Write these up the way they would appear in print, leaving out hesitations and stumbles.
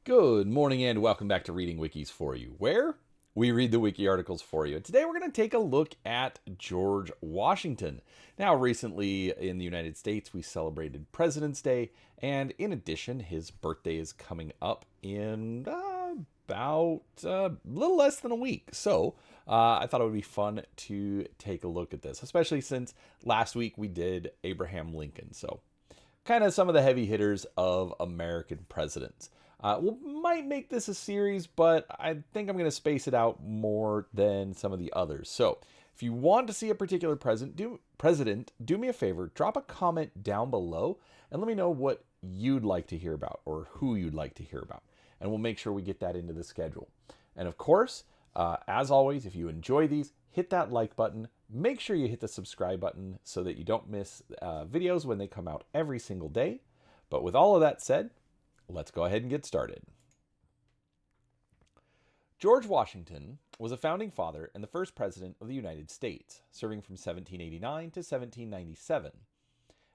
Good morning and welcome back to Reading Wikis for You, where we read the wiki articles for you. And today we're going to take a look at George Washington. Now, recently in the United States, we celebrated President's Day, and in addition, his birthday is coming up in about a little less than a week. So I thought it would be fun to take a look at this, especially since last week we did Abraham Lincoln. So kind of some of the heavy hitters of American presidents. We might make this a series, but I think I'm going to space it out more than some of the others. So, if you want to see a particular president, do me a favor, drop a comment down below and let me know what you'd like to hear about or who you'd like to hear about. And we'll make sure we get that into the schedule. And of course, as always, if you enjoy these, hit that like button. Make sure you hit the subscribe button so that you don't miss videos when they come out every single day. But with all of that said, let's go ahead and get started. George Washington was a founding father and the first president of the United States, serving from 1789 to 1797.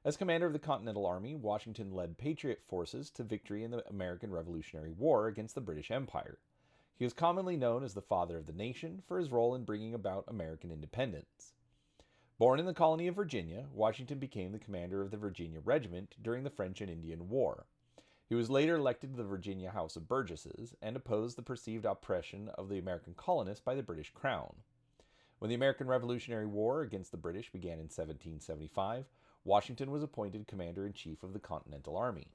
As commander of the Continental Army, Washington led Patriot forces to victory in the American Revolutionary War against the British Empire. He was commonly known as the Father of the Nation for his role in bringing about American independence. Born in the colony of Virginia, Washington became the commander of the Virginia Regiment during the French and Indian War. He was later elected to the Virginia House of Burgesses and opposed the perceived oppression of the American colonists by the British Crown. When the American Revolutionary War against the British began in 1775, Washington was appointed commander-in-chief of the Continental Army.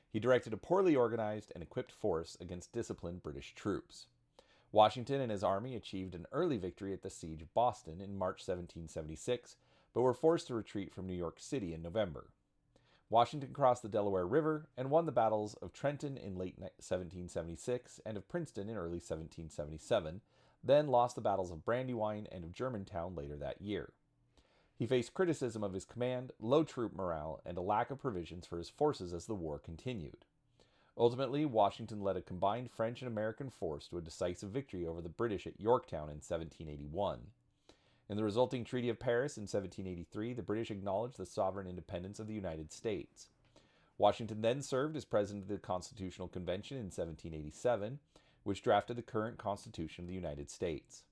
He directed a poorly organized and equipped force against disciplined British troops. Washington and his army achieved an early victory at the Siege of Boston in March 1776, but were forced to retreat from New York City in November. Washington crossed the Delaware River and won the battles of Trenton in late 1776 and of Princeton in early 1777, then lost the battles of Brandywine and of Germantown later that year. He faced criticism of his command, low troop morale, and a lack of provisions for his forces as the war continued. Ultimately, Washington led a combined French and American force to a decisive victory over the British at Yorktown in 1781. In the resulting Treaty of Paris in 1783, the British acknowledged the sovereign independence of the United States. Washington then served as president of the Constitutional Convention in 1787, which drafted the current Constitution of the United States.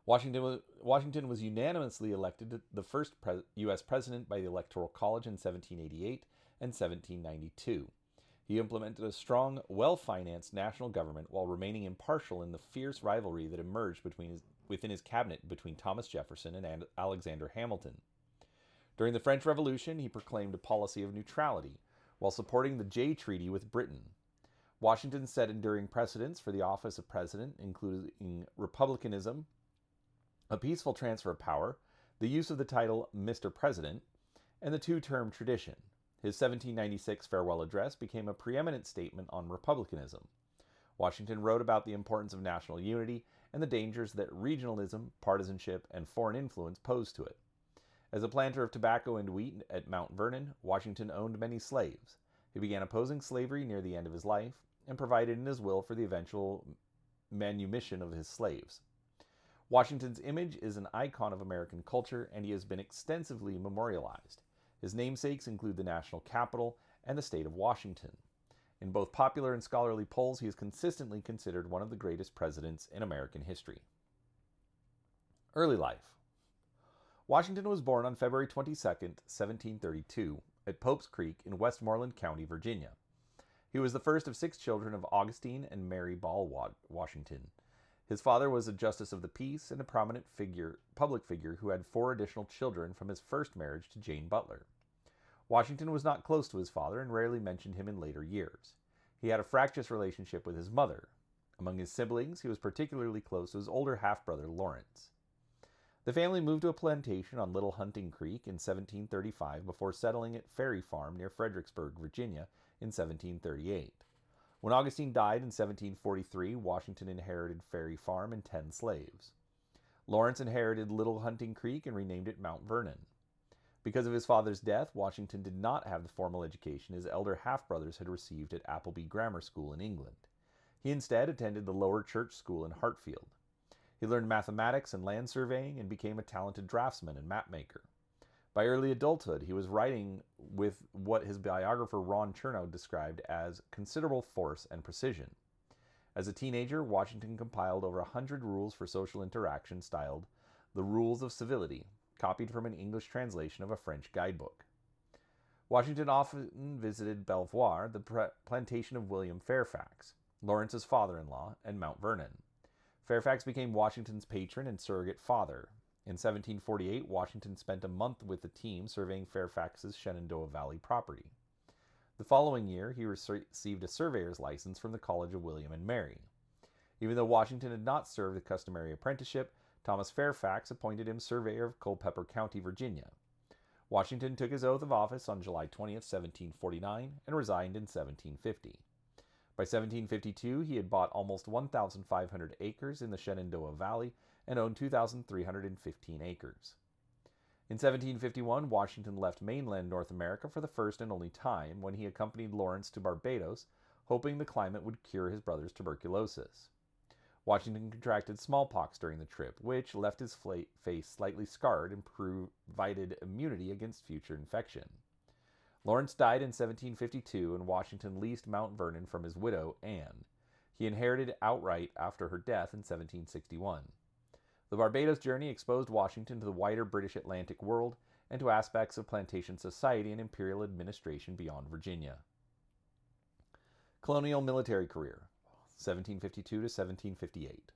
Washington was unanimously elected the first U.S. president by the Electoral College in 1788 and 1792. He implemented a strong, well-financed national government while remaining impartial in the fierce rivalry that emerged within his cabinet between Thomas Jefferson and Alexander Hamilton. During the French Revolution, he proclaimed a policy of neutrality while supporting the Jay Treaty with Britain. Washington set enduring precedents for the office of president, including republicanism, a peaceful transfer of power, the use of the title Mr. President, and the two-term tradition. His 1796 farewell address became a preeminent statement on republicanism. Washington wrote about the importance of national unity and the dangers that regionalism, partisanship, and foreign influence posed to it. As a planter of tobacco and wheat at Mount Vernon, Washington owned many slaves. He began opposing slavery near the end of his life and provided in his will for the eventual manumission of his slaves. Washington's image is an icon of American culture, and he has been extensively memorialized. His namesakes include the national capital and the state of Washington. In both popular and scholarly polls, he is consistently considered one of the greatest presidents in American history. Early life. Washington was born on February 22, 1732, at Pope's Creek in Westmoreland County, Virginia. He was the first of 6 children of Augustine and Mary Ball Washington. His father was a justice of the peace and a prominent public figure who had 4 additional children from his first marriage to Jane Butler. Washington was not close to his father and rarely mentioned him in later years. He had a fractious relationship with his mother. Among his siblings, he was particularly close to his older half-brother Lawrence. The family moved to a plantation on Little Hunting Creek in 1735 before settling at Ferry Farm near Fredericksburg, Virginia in 1738. When Augustine died in 1743, Washington inherited Ferry Farm and 10 slaves. Lawrence inherited Little Hunting Creek and renamed it Mount Vernon. Because of his father's death, Washington did not have the formal education his elder half-brothers had received at Appleby Grammar School in England. He instead attended the Lower Church School in Hartfield. He learned mathematics and land surveying and became a talented draftsman and mapmaker. By early adulthood, he was writing with what his biographer Ron Chernow described as considerable force and precision. As a teenager, Washington compiled over 100 rules for social interaction styled the Rules of Civility, copied from an English translation of a French guidebook. Washington often visited Belvoir, the plantation of William Fairfax, Lawrence's father-in-law, and Mount Vernon. Fairfax became Washington's patron and surrogate father. In 1748, Washington spent a month with the team surveying Fairfax's Shenandoah Valley property. The following year, he received a surveyor's license from the College of William and Mary. Even though Washington had not served the customary apprenticeship, Thomas Fairfax appointed him surveyor of Culpeper County, Virginia. Washington took his oath of office on July 20, 1749, and resigned in 1750. By 1752, he had bought almost 1,500 acres in the Shenandoah Valley and owned 2,315 acres. In 1751, Washington left mainland North America for the first and only time when he accompanied Lawrence to Barbados, hoping the climate would cure his brother's tuberculosis. Washington contracted smallpox during the trip, which left his face slightly scarred and provided immunity against future infection. Lawrence died in 1752, and Washington leased Mount Vernon from his widow, Anne. He inherited it outright after her death in 1761. The Barbados journey exposed Washington to the wider British Atlantic world and to aspects of plantation society and imperial administration beyond Virginia. Colonial military career, 1752 to 1758.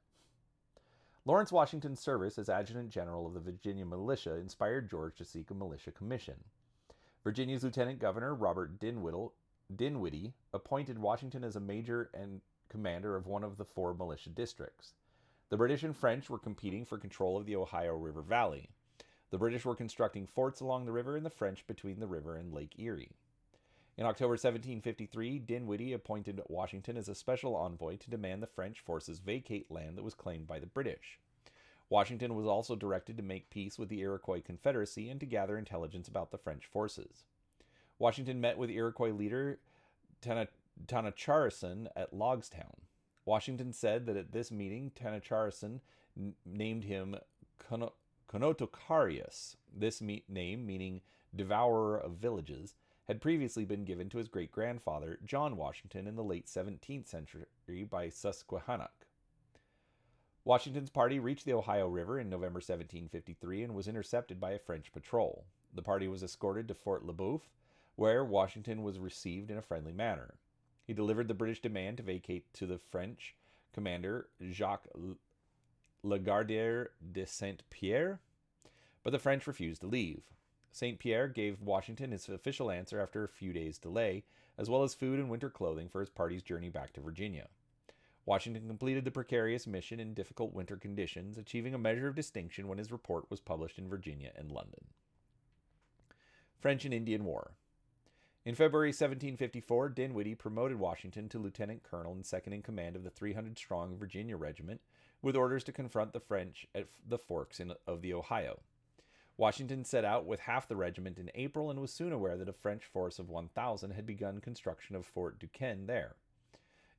Lawrence Washington's service as Adjutant General of the Virginia Militia inspired George to seek a militia commission. Virginia's Lieutenant Governor Robert Dinwiddie appointed Washington as a major and commander of one of the 4 militia districts. The British and French were competing for control of the Ohio River Valley. The British were constructing forts along the river and the French between the river and Lake Erie. In October 1753, Dinwiddie appointed Washington as a special envoy to demand the French forces vacate land that was claimed by the British. Washington was also directed to make peace with the Iroquois Confederacy and to gather intelligence about the French forces. Washington met with Iroquois leader Tanacharison at Logstown. Washington said that at this meeting, Tanacharison named him Conotocarius. This name, meaning devourer of villages, had previously been given to his great-grandfather, John Washington, in the late 17th century by Susquehannock. Washington's party reached the Ohio River in November 1753 and was intercepted by a French patrol. The party was escorted to Fort Le Boeuf, where Washington was received in a friendly manner. He delivered the British demand to vacate to the French commander Jacques Lagardère de Saint-Pierre, but the French refused to leave. St. Pierre gave Washington his official answer after a few days' delay, as well as food and winter clothing for his party's journey back to Virginia. Washington completed the precarious mission in difficult winter conditions, achieving a measure of distinction when his report was published in Virginia and London. French and Indian War. In February 1754, Dinwiddie promoted Washington to lieutenant colonel and second in command of the 300-strong Virginia Regiment, with orders to confront the French at the forks of the Ohio. Washington set out with half the regiment in April and was soon aware that a French force of 1,000 had begun construction of Fort Duquesne there.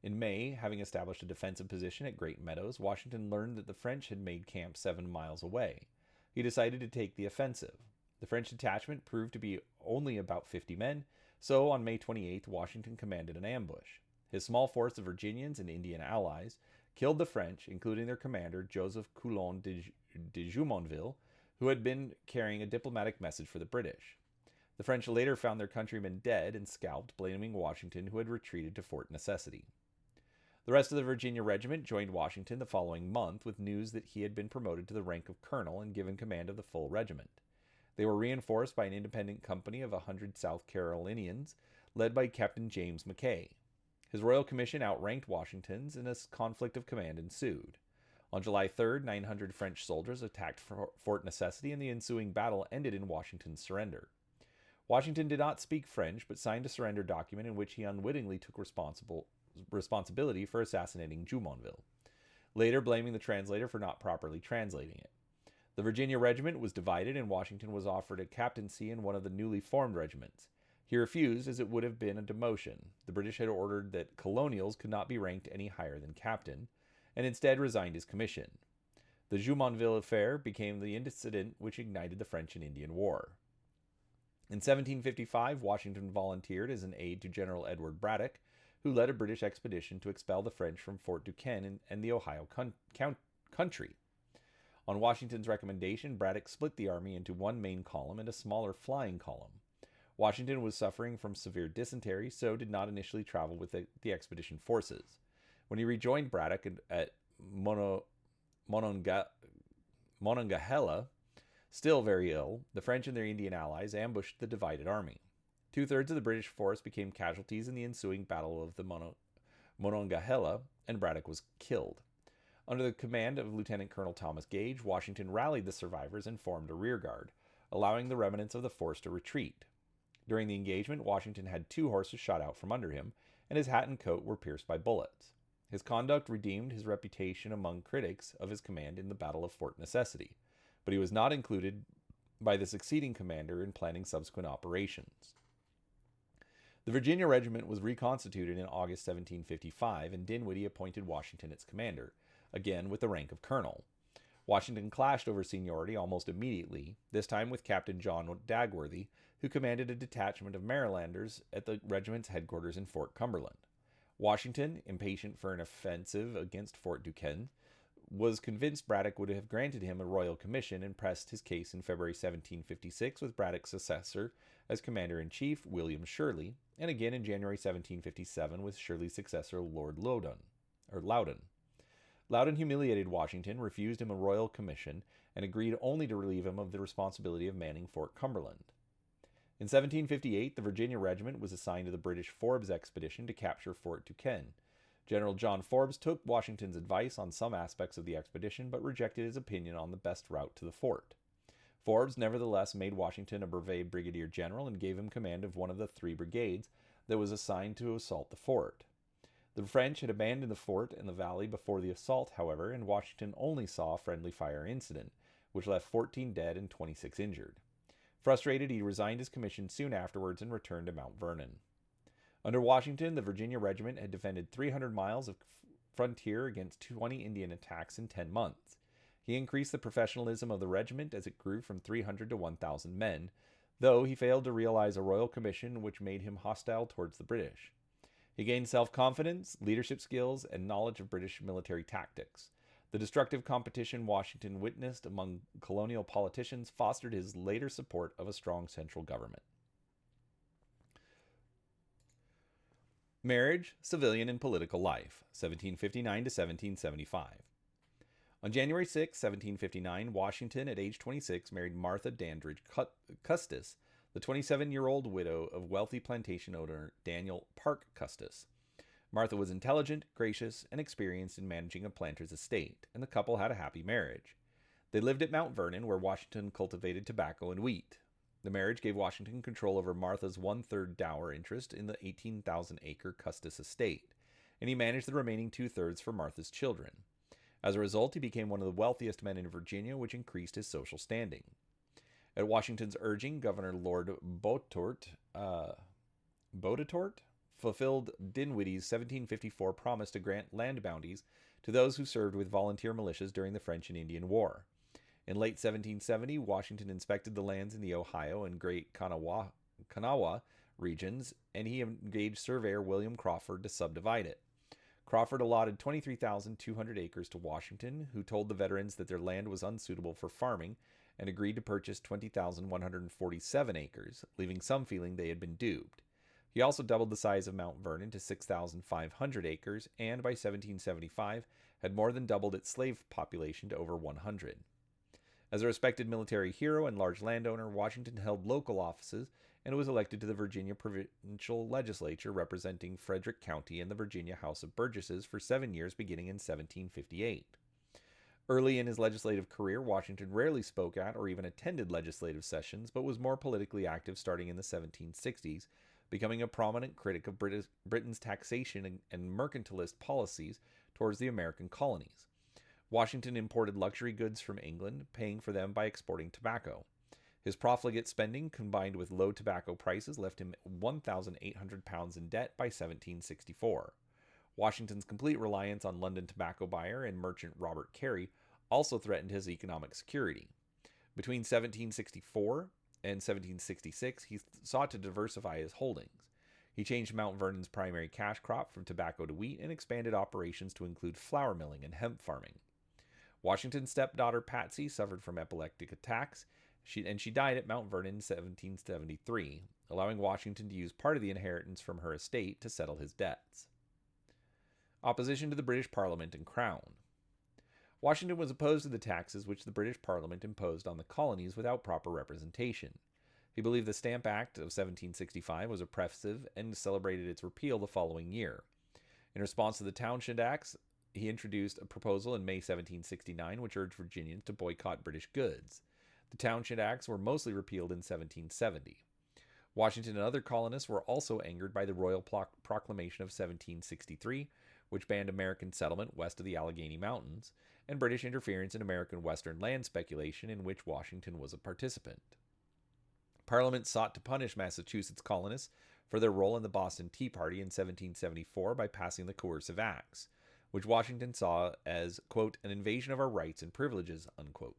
In May, having established a defensive position at Great Meadows, Washington learned that the French had made camp 7 miles away. He decided to take the offensive. The French detachment proved to be only about 50 men, so on May 28th, Washington commanded an ambush. His small force of Virginians and Indian allies killed the French, including their commander, Joseph Coulon de Jumonville, who had been carrying a diplomatic message for the British. The French later found their countrymen dead and scalped, blaming Washington, who had retreated to Fort Necessity. The rest of the Virginia regiment joined Washington the following month with news that he had been promoted to the rank of colonel and given command of the full regiment. They were reinforced by an independent company of 100 South Carolinians, led by Captain James Mackay. His royal commission outranked Washington's, and a conflict of command ensued. On July 3rd, 900 French soldiers attacked Fort Necessity, and the ensuing battle ended in Washington's surrender. Washington did not speak French, but signed a surrender document in which he unwittingly took responsibility for assassinating Jumonville, later blaming the translator for not properly translating it. The Virginia regiment was divided, and Washington was offered a captaincy in one of the newly formed regiments. He refused, as it would have been a demotion. The British had ordered that colonials could not be ranked any higher than captain, and instead resigned his commission. The Jumonville affair became the incident which ignited the French and Indian War. In 1755, Washington volunteered as an aide to General Edward Braddock, who led a British expedition to expel the French from Fort Duquesne and the Ohio country. On Washington's recommendation, Braddock split the army into one main column and a smaller flying column. Washington was suffering from severe dysentery, so did not initially travel with the expedition forces. When he rejoined Braddock at Monongahela, still very ill, the French and their Indian allies ambushed the divided army. Two-thirds of the British force became casualties in the ensuing Battle of the Monongahela, and Braddock was killed. Under the command of Lieutenant Colonel Thomas Gage, Washington rallied the survivors and formed a rearguard, allowing the remnants of the force to retreat. During the engagement, Washington had 2 horses shot out from under him, and his hat and coat were pierced by bullets. His conduct redeemed his reputation among critics of his command in the Battle of Fort Necessity, but he was not included by the succeeding commander in planning subsequent operations. The Virginia Regiment was reconstituted in August 1755, and Dinwiddie appointed Washington its commander, again with the rank of colonel. Washington clashed over seniority almost immediately, this time with Captain John Dagworthy, who commanded a detachment of Marylanders at the regiment's headquarters in Fort Cumberland. Washington, impatient for an offensive against Fort Duquesne, was convinced Braddock would have granted him a royal commission and pressed his case in February 1756 with Braddock's successor as commander-in-chief, William Shirley, and again in January 1757 with Shirley's successor, Lord Loudon. Loudon humiliated Washington, refused him a royal commission, and agreed only to relieve him of the responsibility of manning Fort Cumberland. In 1758, the Virginia Regiment was assigned to the British Forbes expedition to capture Fort Duquesne. General John Forbes took Washington's advice on some aspects of the expedition, but rejected his opinion on the best route to the fort. Forbes nevertheless made Washington a brevet brigadier general and gave him command of one of the 3 brigades that was assigned to assault the fort. The French had abandoned the fort in the valley before the assault, however, and Washington only saw a friendly fire incident, which left 14 dead and 26 injured. Frustrated, he resigned his commission soon afterwards and returned to Mount Vernon. Under Washington, the Virginia Regiment had defended 300 miles of frontier against 20 Indian attacks in 10 months. He increased the professionalism of the regiment as it grew from 300 to 1,000 men, though he failed to realize a royal commission which made him hostile towards the British. He gained self-confidence, leadership skills, and knowledge of British military tactics. The destructive competition Washington witnessed among colonial politicians fostered his later support of a strong central government. Marriage, civilian, and political life, 1759 to 1775. On January 6, 1759, Washington, at age 26, married Martha Dandridge Custis, the 27-year-old widow of wealthy plantation owner Daniel Parke Custis. Martha was intelligent, gracious, and experienced in managing a planter's estate, and the couple had a happy marriage. They lived at Mount Vernon, where Washington cultivated tobacco and wheat. The marriage gave Washington control over Martha's 1/3 dower interest in the 18,000-acre Custis estate, and he managed the remaining 2/3 for Martha's children. As a result, he became one of the wealthiest men in Virginia, which increased his social standing. At Washington's urging, Governor Lord Boutetourt fulfilled Dinwiddie's 1754 promise to grant land bounties to those who served with volunteer militias during the French and Indian War. In late 1770, Washington inspected the lands in the Ohio and Great Kanawha regions, and he engaged surveyor William Crawford to subdivide it. Crawford allotted 23,200 acres to Washington, who told the veterans that their land was unsuitable for farming, and agreed to purchase 20,147 acres, leaving some feeling they had been duped. He also doubled the size of Mount Vernon to 6,500 acres, and by 1775 had more than doubled its slave population to over 100. As a respected military hero and large landowner, Washington held local offices and was elected to the Virginia Provincial Legislature representing Frederick County and the Virginia House of Burgesses for 7 years beginning in 1758. Early in his legislative career, Washington rarely spoke at or even attended legislative sessions, but was more politically active starting in the 1760s, becoming a prominent critic of Britain's taxation and mercantilist policies towards the American colonies. Washington imported luxury goods from England, paying for them by exporting tobacco. His profligate spending, combined with low tobacco prices, left him 1,800 pounds in debt by 1764. Washington's complete reliance on London tobacco buyer and merchant Robert Carey also threatened his economic security. Between 1764 and 1766, he sought to diversify his holdings. He changed Mount Vernon's primary cash crop from tobacco to wheat and expanded operations to include flour milling and hemp farming. Washington's stepdaughter Patsy suffered from epileptic attacks, and she died at Mount Vernon in 1773, allowing Washington to use part of the inheritance from her estate to settle his debts. Opposition to the British Parliament and Crown. Washington was opposed to the taxes which the British Parliament imposed on the colonies without proper representation. He believed the Stamp Act of 1765 was oppressive and celebrated its repeal the following year. In response to the Townshend Acts, he introduced a proposal in May 1769 which urged Virginians to boycott British goods. The Townshend Acts were mostly repealed in 1770. Washington and other colonists were also angered by the Royal Proclamation of 1763, which banned American settlement west of the Allegheny Mountains, and British interference in American western land speculation in which Washington was a participant. Parliament sought to punish Massachusetts colonists for their role in the Boston Tea Party in 1774 by passing the Coercive Acts, which Washington saw as, quote, an invasion of our rights and privileges, unquote.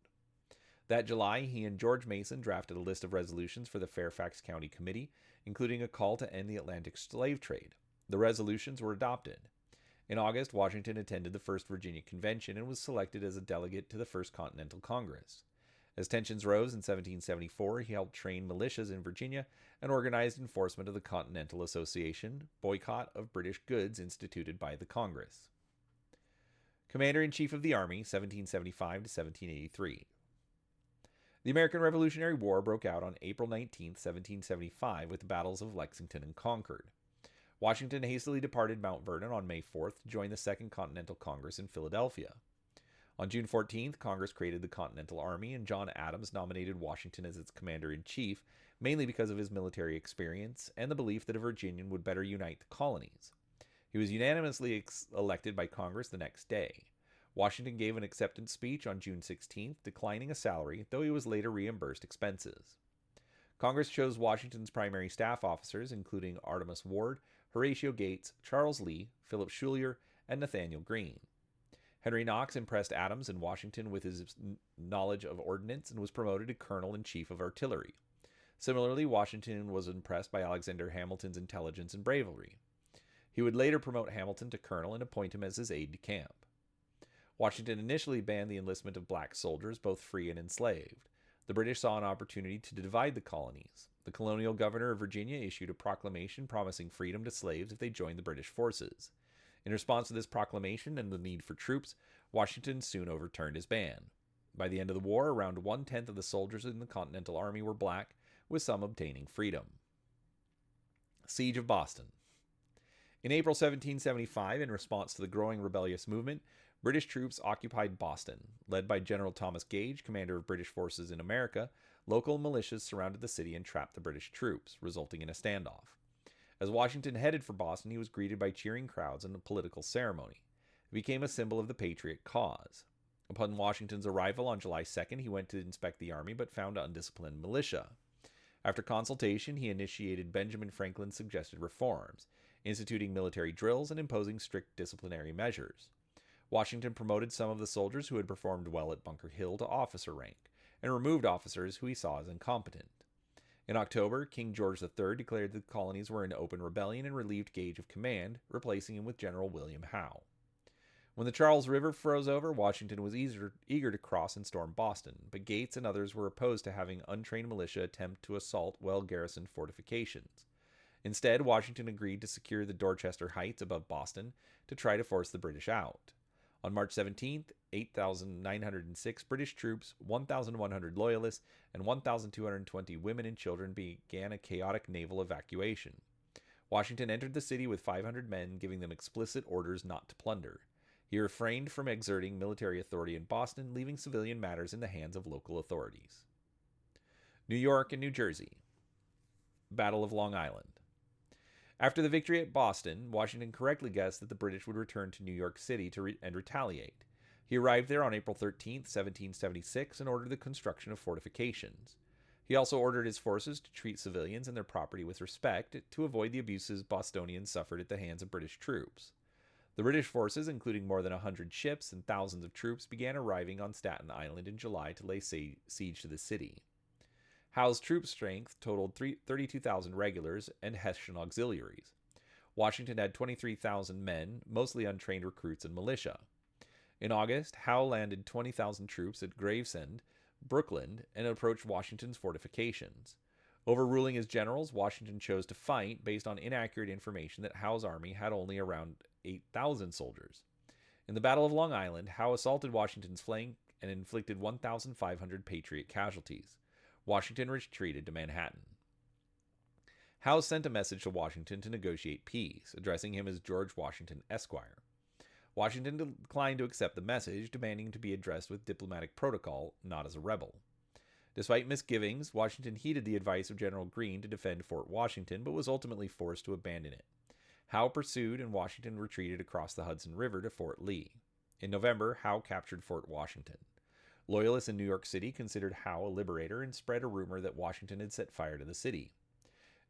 That July, he and George Mason drafted a list of resolutions for the Fairfax County Committee, including a call to end the Atlantic slave trade. The resolutions were adopted. In August, Washington attended the First Virginia Convention and was selected as a delegate to the First Continental Congress. As tensions rose in 1774, he helped train militias in Virginia and organized enforcement of the Continental Association boycott of British goods instituted by the Congress. Commander-in-Chief of the Army, 1775 to 1783. The American Revolutionary War broke out on April 19, 1775, with the battles of Lexington and Concord. Washington hastily departed Mount Vernon on May 4th to join the Second Continental Congress in Philadelphia. On June 14th, Congress created the Continental Army, and John Adams nominated Washington as its commander-in-chief, mainly because of his military experience and the belief that a Virginian would better unite the colonies. He was unanimously elected by Congress the next day. Washington gave an acceptance speech on June 16th, declining a salary, though he was later reimbursed expenses. Congress chose Washington's primary staff officers, including Artemus Ward, Horatio Gates, Charles Lee, Philip Schuyler, and Nathaniel Greene. Henry Knox impressed Adams and Washington with his knowledge of ordnance and was promoted to colonel-in-chief of artillery. Similarly, Washington was impressed by Alexander Hamilton's intelligence and bravery. He would later promote Hamilton to colonel and appoint him as his aide-de-camp. Washington initially banned the enlistment of black soldiers, both free and enslaved. The British saw an opportunity to divide the colonies. The colonial governor of Virginia issued a proclamation promising freedom to slaves if they joined the British forces. In response to this proclamation and the need for troops, Washington soon overturned his ban. By the end of the war, around 1/10 of the soldiers in the Continental Army were black, with some obtaining freedom. Siege of Boston. In April 1775, in response to the growing rebellious movement, British troops occupied Boston. Led by General Thomas Gage, commander of British forces in America, local militias surrounded the city and trapped the British troops, resulting in a standoff. As Washington headed for Boston, he was greeted by cheering crowds and a political ceremony. It became a symbol of the patriot cause. Upon Washington's arrival on July 2nd, he went to inspect the army but found undisciplined militia. After consultation, he initiated Benjamin Franklin's suggested reforms, instituting military drills and imposing strict disciplinary measures. Washington promoted some of the soldiers who had performed well at Bunker Hill to officer rank, and removed officers who he saw as incompetent. In October, King George III declared the colonies were in open rebellion and relieved Gage of command, replacing him with General William Howe. When the Charles River froze over, Washington was eager to cross and storm Boston, but Gates and others were opposed to having untrained militia attempt to assault well-garrisoned fortifications. Instead, Washington agreed to secure the Dorchester Heights above Boston to try to force the British out. On March 17th, 8,906 British troops, 1,100 loyalists, and 1,220 women and children began a chaotic naval evacuation. Washington entered the city with 500 men, giving them explicit orders not to plunder. He refrained from exerting military authority in Boston, leaving civilian matters in the hands of local authorities. New York and New Jersey. Battle of Long Island. After the victory at Boston, Washington correctly guessed that the British would return to New York City and retaliate. He arrived there on April 13, 1776, and ordered the construction of fortifications. He also ordered his forces to treat civilians and their property with respect to avoid the abuses Bostonians suffered at the hands of British troops. The British forces, including more than 100 ships and thousands of troops, began arriving on Staten Island in July to lay siege to the city. Howe's troop strength totaled 32,000 regulars and Hessian auxiliaries. Washington had 23,000 men, mostly untrained recruits and militia. In August, Howe landed 20,000 troops at Gravesend, Brooklyn, and approached Washington's fortifications. Overruling his generals, Washington chose to fight based on inaccurate information that Howe's army had only around 8,000 soldiers. In the Battle of Long Island, Howe assaulted Washington's flank and inflicted 1,500 Patriot casualties. Washington retreated to Manhattan. Howe sent a message to Washington to negotiate peace, addressing him as George Washington, Esquire. Washington declined to accept the message, demanding to be addressed with diplomatic protocol, not as a rebel. Despite misgivings, Washington heeded the advice of General Greene to defend Fort Washington, but was ultimately forced to abandon it. Howe pursued, and Washington retreated across the Hudson River to Fort Lee. In November, Howe captured Fort Washington. Loyalists in New York City considered Howe a liberator and spread a rumor that Washington had set fire to the city.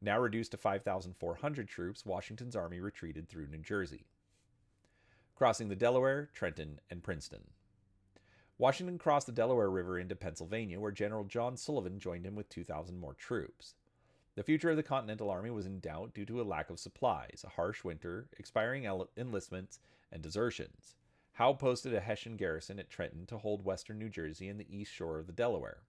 Now reduced to 5,400 troops, Washington's army retreated through New Jersey, crossing the Delaware, Trenton, and Princeton. Washington crossed the Delaware River into Pennsylvania, where General John Sullivan joined him with 2,000 more troops. The future of the Continental Army was in doubt due to a lack of supplies, a harsh winter, expiring enlistments, and desertions. Howe posted a Hessian garrison at Trenton to hold western New Jersey and the east shore of the Delaware.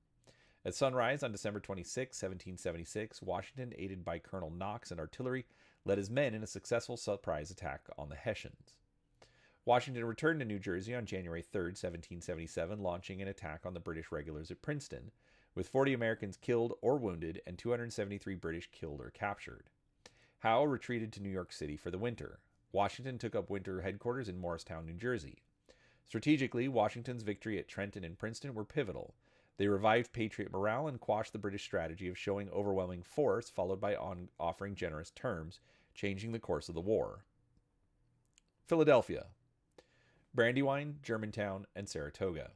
At sunrise on December 26, 1776, Washington, aided by Colonel Knox and artillery, led his men in a successful surprise attack on the Hessians. Washington returned to New Jersey on January 3, 1777, launching an attack on the British regulars at Princeton, with 40 Americans killed or wounded and 273 British killed or captured. Howe retreated to New York City for the winter. Washington took up winter headquarters in Morristown, New Jersey. Strategically, Washington's victory at Trenton and Princeton were pivotal. They revived Patriot morale and quashed the British strategy of showing overwhelming force, followed by offering generous terms, changing the course of the war. Philadelphia, Brandywine, Germantown, and Saratoga.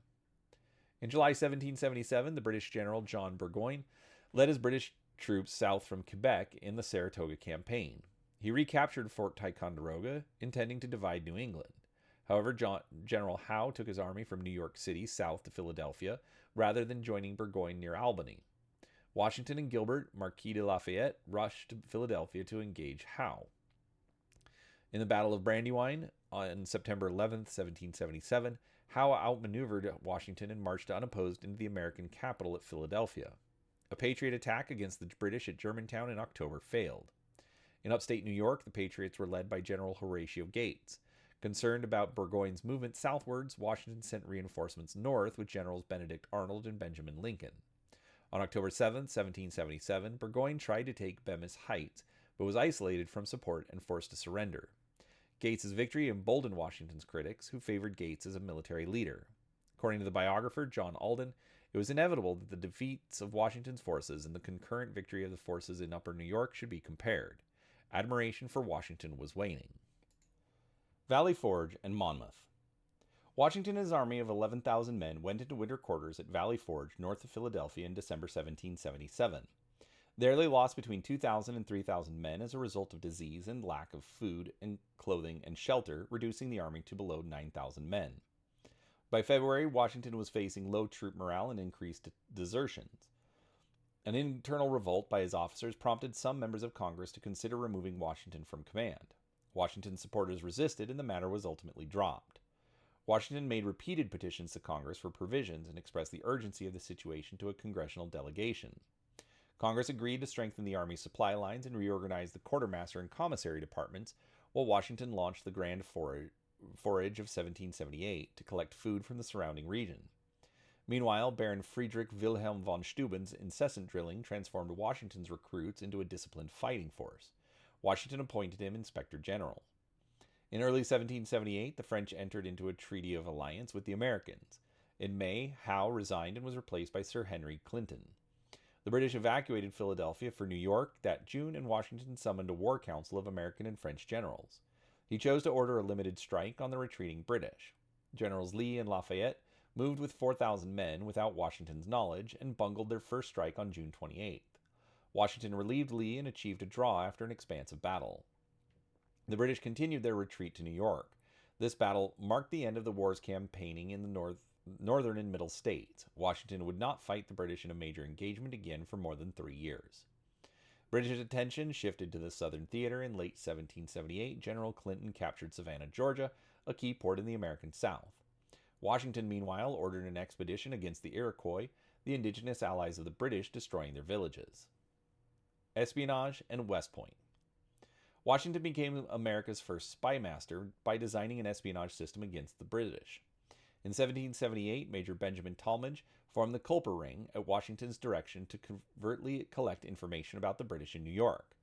In July 1777, the British general John Burgoyne led his British troops south from Quebec in the Saratoga campaign. He recaptured Fort Ticonderoga, intending to divide New England. However, General Howe took his army from New York City south to Philadelphia, rather than joining Burgoyne near Albany. Washington and Gilbert, Marquis de Lafayette, rushed to Philadelphia to engage Howe. In the Battle of Brandywine, on September 11, 1777, Howe outmaneuvered Washington and marched unopposed into the American capital at Philadelphia. A Patriot attack against the British at Germantown in October failed. In upstate New York, the Patriots were led by General Horatio Gates. Concerned about Burgoyne's movement southwards, Washington sent reinforcements north with Generals Benedict Arnold and Benjamin Lincoln. On October 7, 1777, Burgoyne tried to take Bemis Heights, but was isolated from support and forced to surrender. Gates's victory emboldened Washington's critics, who favored Gates as a military leader. According to the biographer John Alden, it was inevitable that the defeats of Washington's forces and the concurrent victory of the forces in Upper New York should be compared. Admiration for Washington was waning. Valley Forge and Monmouth. Washington and his army of 11,000 men went into winter quarters at Valley Forge, north of Philadelphia, in December 1777. There they lost between 2,000 and 3,000 men as a result of disease and lack of food and clothing and shelter, reducing the army to below 9,000 men. By February, Washington was facing low troop morale and increased desertions. An internal revolt by his officers prompted some members of Congress to consider removing Washington from command. Washington's supporters resisted, and the matter was ultimately dropped. Washington made repeated petitions to Congress for provisions and expressed the urgency of the situation to a congressional delegation. Congress agreed to strengthen the Army's supply lines and reorganize the quartermaster and commissary departments, while Washington launched the Grand Forage of 1778 to collect food from the surrounding region. Meanwhile, Baron Friedrich Wilhelm von Steuben's incessant drilling transformed Washington's recruits into a disciplined fighting force. Washington appointed him Inspector General. In early 1778, the French entered into a treaty of alliance with the Americans. In May, Howe resigned and was replaced by Sir Henry Clinton. The British evacuated Philadelphia for New York that June, and Washington summoned a war council of American and French generals. He chose to order a limited strike on the retreating British. Generals Lee and Lafayette moved with 4,000 men without Washington's knowledge and bungled their first strike on June 28th. Washington relieved Lee and achieved a draw after an expansive battle. The British continued their retreat to New York. This battle marked the end of the war's campaigning in the North northern and middle states. Washington would not fight the British in a major engagement again for more than 3 years. British attention shifted to the Southern Theater. In late 1778, General Clinton captured Savannah, Georgia, a key port in the American South. Washington, meanwhile, ordered an expedition against the Iroquois, the indigenous allies of the British, destroying their villages. Espionage and West Point. Washington became America's first spy master by designing an espionage system against the British. In 1778, Major Benjamin Tallmadge formed the Culper Ring at Washington's direction to covertly collect information about the British in New York.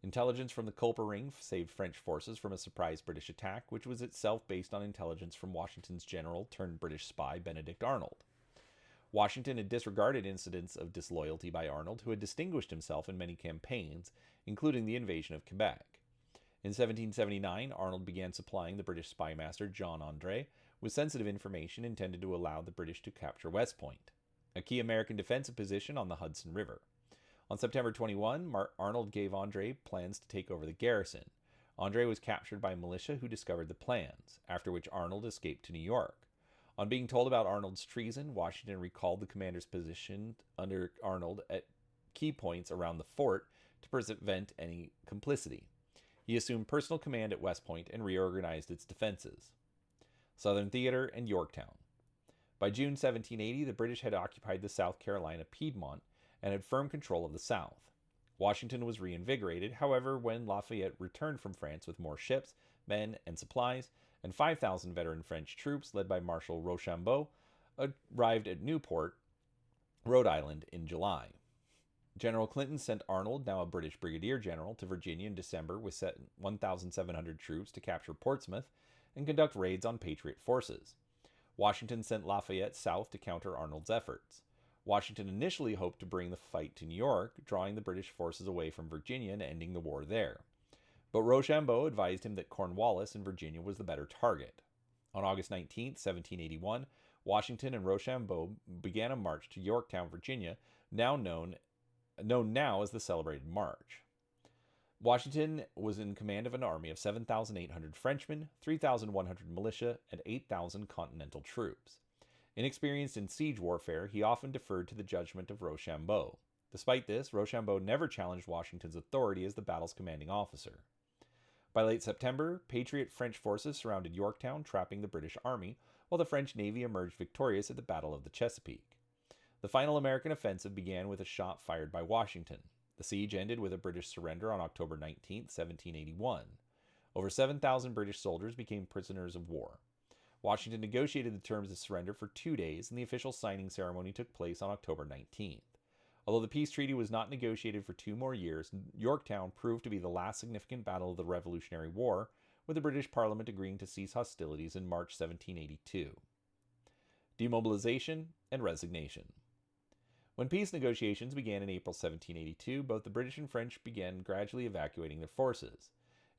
Intelligence from the Culper Ring saved French forces from a surprise British attack, which was itself based on intelligence from Washington's general turned British spy Benedict Arnold. Washington had disregarded incidents of disloyalty by Arnold, who had distinguished himself in many campaigns, including the invasion of Quebec. In 1779, Arnold began supplying the British spy master John André with sensitive information intended to allow the British to capture West Point, a key American defensive position on the Hudson River. On September 21, Arnold gave André plans to take over the garrison. André was captured by militia who discovered the plans, after which Arnold escaped to New York. On being told about Arnold's treason, Washington recalled the commander's position under Arnold at key points around the fort to prevent any complicity. He assumed personal command at West Point and reorganized its defenses. Southern Theater and Yorktown. By June 1780, the British had occupied the South Carolina Piedmont and had firm control of the South. Washington was reinvigorated, however, when Lafayette returned from France with more ships, men, and supplies, and 5,000 veteran French troops led by Marshal Rochambeau arrived at Newport, Rhode Island in July. General Clinton sent Arnold, now a British brigadier general, to Virginia in December with 1,700 troops to capture Portsmouth and conduct raids on Patriot forces. Washington sent Lafayette south to counter Arnold's efforts. Washington initially hoped to bring the fight to New York, drawing the British forces away from Virginia and ending the war there. But Rochambeau advised him that Cornwallis in Virginia was the better target. On August 19, 1781, Washington and Rochambeau began a march to Yorktown, Virginia, known now as the celebrated March. Washington was in command of an army of 7,800 Frenchmen, 3,100 militia, and 8,000 Continental troops. Inexperienced in siege warfare, he often deferred to the judgment of Rochambeau. Despite this, Rochambeau never challenged Washington's authority as the battle's commanding officer. By late September, Patriot French forces surrounded Yorktown, trapping the British army, while the French Navy emerged victorious at the Battle of the Chesapeake. The final American offensive began with a shot fired by Washington. The siege ended with a British surrender on October 19, 1781. Over 7,000 British soldiers became prisoners of war. Washington negotiated the terms of surrender for 2 days, and the official signing ceremony took place on October 19th. Although the peace treaty was not negotiated for 2 more years, Yorktown proved to be the last significant battle of the Revolutionary War, with the British Parliament agreeing to cease hostilities in March 1782. Demobilization and resignation. When peace negotiations began in April 1782, both the British and French began gradually evacuating their forces.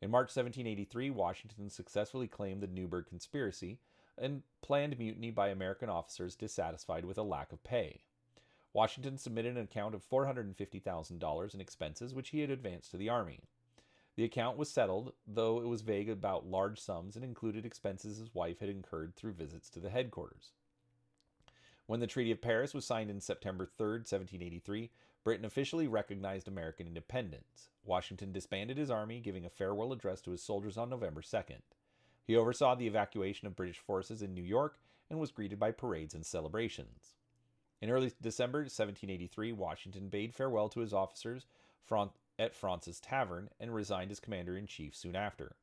In March 1783, Washington successfully claimed the Newburgh Conspiracy and planned mutiny by American officers dissatisfied with a lack of pay. Washington submitted an account of $450,000 in expenses which he had advanced to the army. The account was settled, though it was vague about large sums and included expenses his wife had incurred through visits to the headquarters. When the Treaty of Paris was signed in September 3, 1783, Britain officially recognized American independence. Washington disbanded his army, giving a farewell address to his soldiers on November 2nd. He oversaw the evacuation of British forces in New York and was greeted by parades and celebrations. In early December 1783, Washington bade farewell to his officers at Fraunce's Tavern and resigned as commander-in-chief soon after.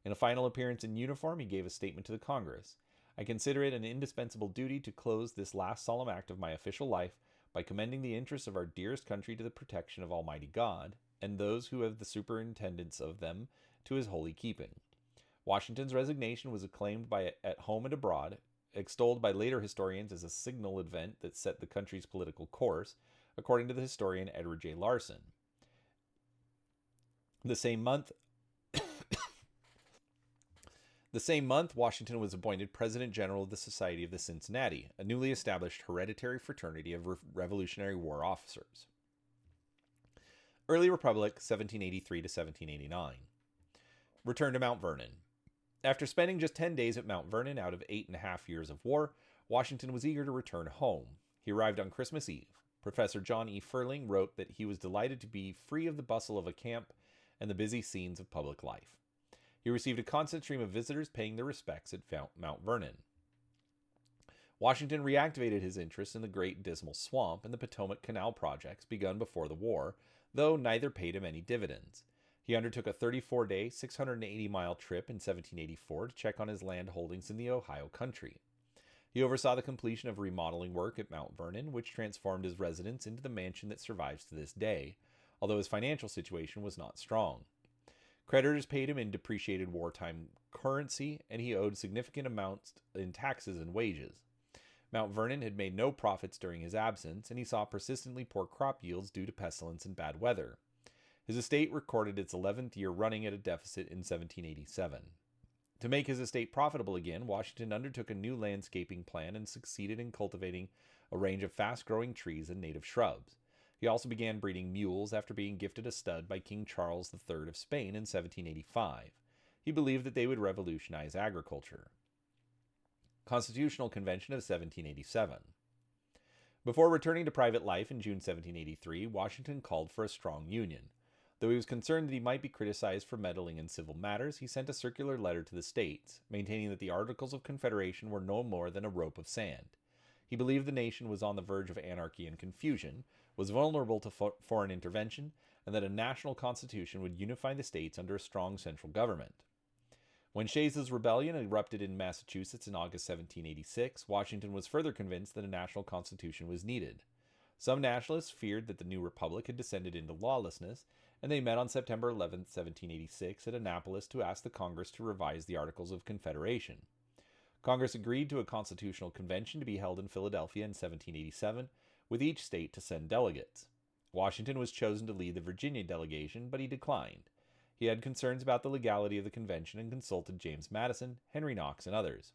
In a final appearance in uniform, he gave a statement to the Congress. I consider it an indispensable duty to close this last solemn act of my official life by commending the interests of our dearest country to the protection of Almighty God, and those who have the superintendence of them to his holy keeping. Washington's resignation was acclaimed at home and abroad, extolled by later historians as a signal event that set the country's political course, according to the historian Edward J. Larson. The same month, Washington was appointed President General of the Society of the Cincinnati, a newly established hereditary fraternity of Revolutionary War officers. Early Republic, 1783 to 1789. Return to Mount Vernon. After spending just 10 days at Mount Vernon out of 8.5 years of war, Washington was eager to return home. He arrived on Christmas Eve. Professor John E. Furling wrote that he was delighted to be free of the bustle of a camp and the busy scenes of public life. He received a constant stream of visitors paying their respects at Mount Vernon. Washington reactivated his interest in the Great Dismal Swamp and the Potomac Canal projects begun before the war, though neither paid him any dividends. He undertook a 34-day, 680-mile trip in 1784 to check on his land holdings in the Ohio country. He oversaw the completion of remodeling work at Mount Vernon, which transformed his residence into the mansion that survives to this day, although his financial situation was not strong. Creditors paid him in depreciated wartime currency, and he owed significant amounts in taxes and wages. Mount Vernon had made no profits during his absence, and he saw persistently poor crop yields due to pestilence and bad weather. His estate recorded its 11th year running at a deficit in 1787. To make his estate profitable again, Washington undertook a new landscaping plan and succeeded in cultivating a range of fast-growing trees and native shrubs. He also began breeding mules after being gifted a stud by King Charles III of Spain in 1785. He believed that they would revolutionize agriculture. Constitutional Convention of 1787. Before returning to private life in June 1783, Washington called for a strong union. Though he was concerned that he might be criticized for meddling in civil matters, he sent a circular letter to the states, maintaining that the Articles of Confederation were no more than a rope of sand. He believed the nation was on the verge of anarchy and confusion, was vulnerable to foreign intervention, and that a national constitution would unify the states under a strong central government. When Shays's rebellion erupted in Massachusetts in August 1786, Washington was further convinced that a national constitution was needed. Some nationalists feared that the new republic had descended into lawlessness, and they met on September 11, 1786, at Annapolis to ask the Congress to revise the Articles of Confederation. Congress agreed to a constitutional convention to be held in Philadelphia in 1787, with each state to send delegates. Washington was chosen to lead the Virginia delegation, but he declined. He had concerns about the legality of the convention and consulted James Madison, Henry Knox, and others.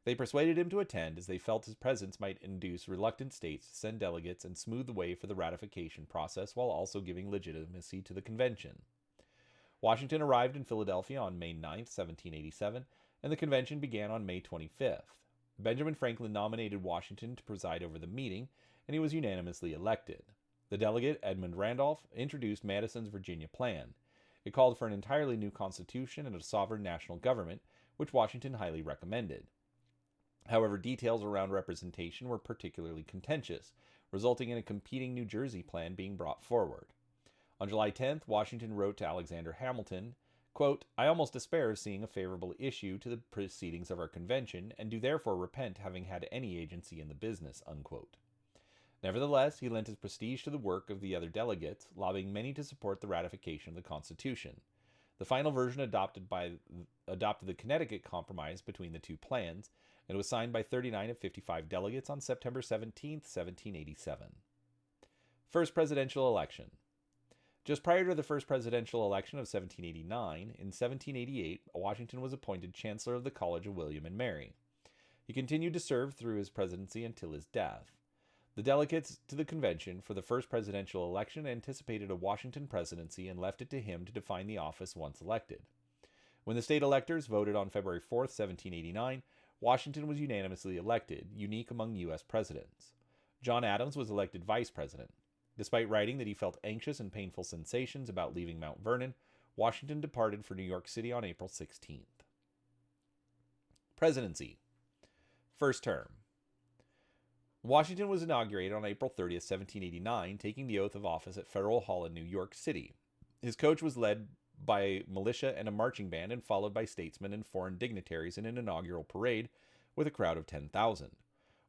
They persuaded him to attend, as they felt his presence might induce reluctant states to send delegates and smooth the way for the ratification process while also giving legitimacy to the convention. Washington arrived in Philadelphia on May 9, 1787, and the convention began on May 25th. Benjamin Franklin nominated Washington to preside over the meeting, and he was unanimously elected. The delegate, Edmund Randolph, introduced Madison's Virginia plan. It called for an entirely new constitution and a sovereign national government, which Washington highly recommended. However, details around representation were particularly contentious, resulting in a competing New Jersey plan being brought forward. On July 10th, Washington wrote to Alexander Hamilton, quote, "I almost despair of seeing a favorable issue to the proceedings of our convention, and do therefore repent having had any agency in the business," unquote. Nevertheless, he lent his prestige to the work of the other delegates, lobbying many to support the ratification of the Constitution. The final version adopted the Connecticut Compromise between the two plans, and was signed by 39 of 55 delegates on September 17, 1787. First presidential election. Just prior to the first presidential election of 1789, in 1788, Washington was appointed Chancellor of the College of William and Mary. He continued to serve through his presidency until his death. The delegates to the convention for the first presidential election anticipated a Washington presidency and left it to him to define the office once elected. When the state electors voted on February 4, 1789, Washington was unanimously elected, unique among U.S. presidents. John Adams was elected vice president. Despite writing that he felt anxious and painful sensations about leaving Mount Vernon, Washington departed for New York City on April 16th. Presidency. First term. Washington was inaugurated on April 30, 1789, taking the oath of office at Federal Hall in New York City. His coach was led by militia and a marching band and followed by statesmen and foreign dignitaries in an inaugural parade with a crowd of 10,000.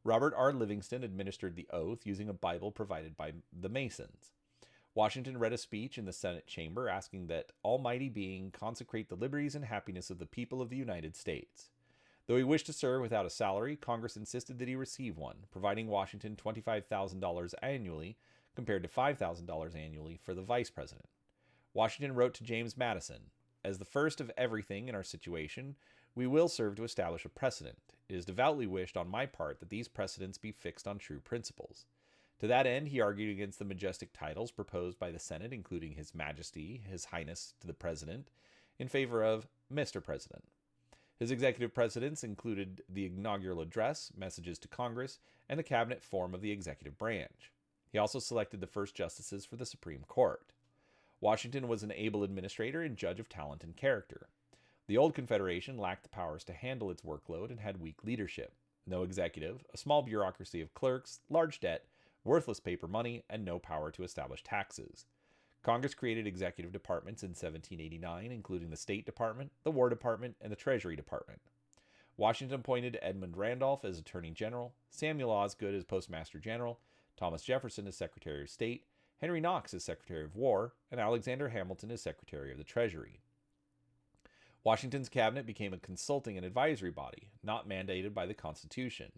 Robert R. Livingston administered the oath using a Bible provided by the Masons. Washington read a speech in the Senate chamber asking that Almighty Being consecrate the liberties and happiness of the people of the United States. Though he wished to serve without a salary, Congress insisted that he receive one, providing Washington $25,000 annually compared to $5,000 annually for the vice president. Washington wrote to James Madison, "As the first of everything in our situation, we will serve to establish a precedent. It is devoutly wished on my part that these precedents be fixed on true principles." To that end, he argued against the majestic titles proposed by the Senate, including His Majesty, His Highness to the President, in favor of Mr. President. His executive precedents included the inaugural address, messages to Congress, and the cabinet form of the executive branch. He also selected the first justices for the Supreme Court. Washington was an able administrator and judge of talent and character. The old Confederation lacked the powers to handle its workload and had weak leadership. No executive, a small bureaucracy of clerks, large debt, worthless paper money, and no power to establish taxes. Congress created executive departments in 1789, including the State Department, the War Department, and the Treasury Department. Washington appointed Edmund Randolph as Attorney General, Samuel Osgood as Postmaster General, Thomas Jefferson as Secretary of State, Henry Knox as Secretary of War, and Alexander Hamilton as Secretary of the Treasury. Washington's cabinet became a consulting and advisory body, not mandated by the Constitution.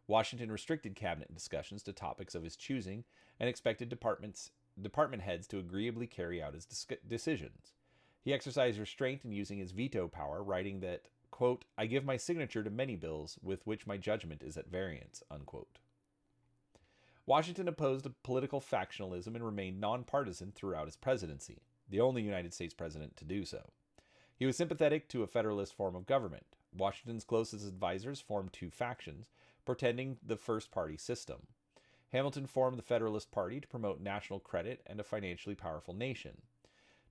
Washington restricted cabinet discussions to topics of his choosing and expected department heads to agreeably carry out his decisions. He exercised restraint in using his veto power, writing that, quote, "I give my signature to many bills with which my judgment is at variance," unquote. Washington opposed political factionalism and remained nonpartisan throughout his presidency, the only United States president to do so. He was sympathetic to a federalist form of government. Washington's closest advisors formed two factions, pretending the first-party system. Hamilton formed the Federalist Party to promote national credit and a financially powerful nation.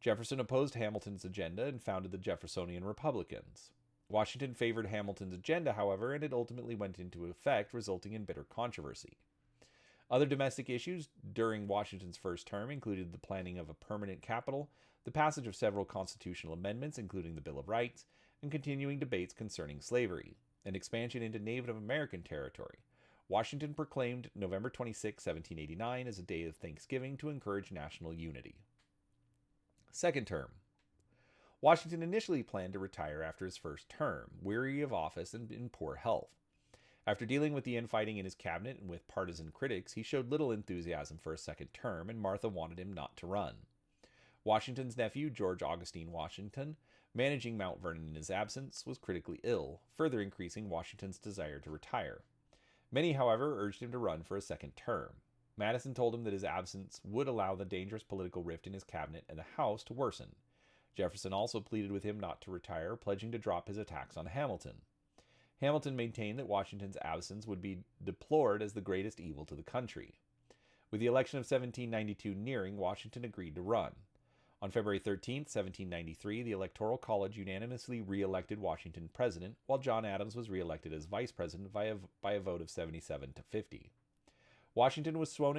Jefferson opposed Hamilton's agenda and founded the Jeffersonian Republicans. Washington favored Hamilton's agenda, however, and it ultimately went into effect, resulting in bitter controversy. Other domestic issues during Washington's first term included the planning of a permanent capital, the passage of several constitutional amendments, including the Bill of Rights, and continuing debates concerning slavery, and expansion into Native American territory. Washington proclaimed November 26, 1789 as a day of Thanksgiving to encourage national unity. Second term. Washington initially planned to retire after his first term, weary of office and in poor health. After dealing with the infighting in his cabinet and with partisan critics, he showed little enthusiasm for a second term, and Martha wanted him not to run. Washington's nephew, George Augustine Washington, managing Mount Vernon in his absence, was critically ill, further increasing Washington's desire to retire. Many, however, urged him to run for a second term. Madison told him that his absence would allow the dangerous political rift in his cabinet and the House to worsen. Jefferson also pleaded with him not to retire, pledging to drop his attacks on Hamilton. Hamilton maintained that Washington's absence would be deplored as the greatest evil to the country. With the election of 1792 nearing, Washington agreed to run. On February 13, 1793, the Electoral College unanimously re-elected Washington president, while John Adams was re-elected as vice president by a vote of 77 to 50. Washington was sworn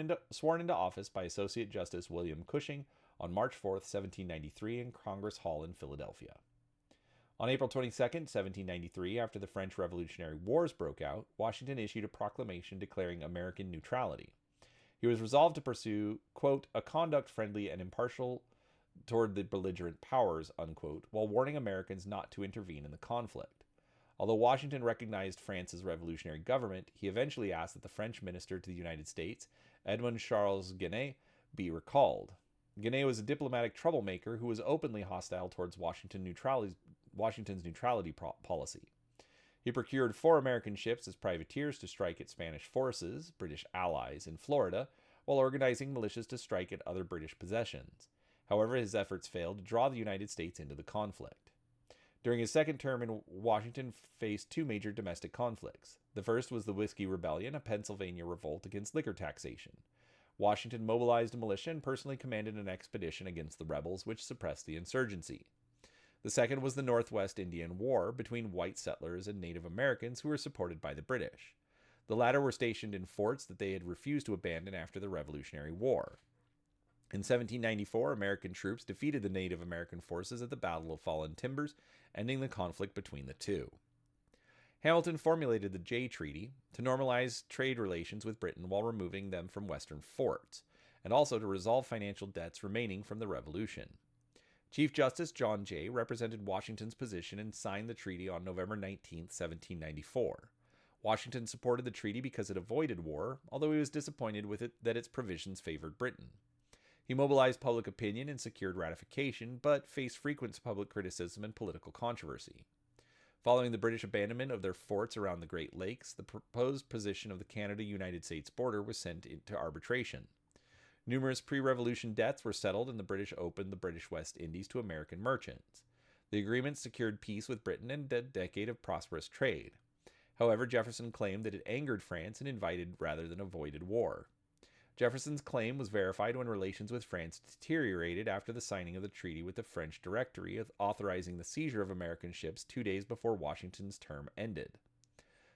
into office by Associate Justice William Cushing on March 4, 1793, in Congress Hall in Philadelphia. On April 22, 1793, after the French Revolutionary Wars broke out, Washington issued a proclamation declaring American neutrality. He was resolved to pursue, quote, "a conduct friendly and impartial toward the belligerent powers," unquote, while warning Americans not to intervene in the conflict. Although Washington recognized France's revolutionary government, he eventually asked that the French minister to the United States, Edmond Charles Guéné, be recalled. Guéné was a diplomatic troublemaker who was openly hostile towards Washington's neutrality policy. He procured 4 American ships as privateers to strike at Spanish forces, British allies, in Florida, while organizing militias to strike at other British possessions. However, his efforts failed to draw the United States into the conflict. During his second term, Washington faced 2 major domestic conflicts. The first was the Whiskey Rebellion, a Pennsylvania revolt against liquor taxation. Washington mobilized a militia and personally commanded an expedition against the rebels, which suppressed the insurgency. The second was the Northwest Indian War between white settlers and Native Americans who were supported by the British. The latter were stationed in forts that they had refused to abandon after the Revolutionary War. In 1794, American troops defeated the Native American forces at the Battle of Fallen Timbers, ending the conflict between the two. Hamilton formulated the Jay Treaty to normalize trade relations with Britain while removing them from Western forts, and also to resolve financial debts remaining from the Revolution. Chief Justice John Jay represented Washington's position and signed the treaty on November 19, 1794. Washington supported the treaty because it avoided war, although he was disappointed with it that its provisions favored Britain. He mobilized public opinion and secured ratification, but faced frequent public criticism and political controversy. Following the British abandonment of their forts around the Great Lakes, the proposed position of the Canada-United States border was sent into arbitration. Numerous pre-revolution debts were settled, and the British opened the British West Indies to American merchants. The agreement secured peace with Britain and a decade of prosperous trade. However, Jefferson claimed that it angered France and invited rather than avoided war. Jefferson's claim was verified when relations with France deteriorated after the signing of the treaty with the French Directory, authorizing the seizure of American ships 2 days before Washington's term ended.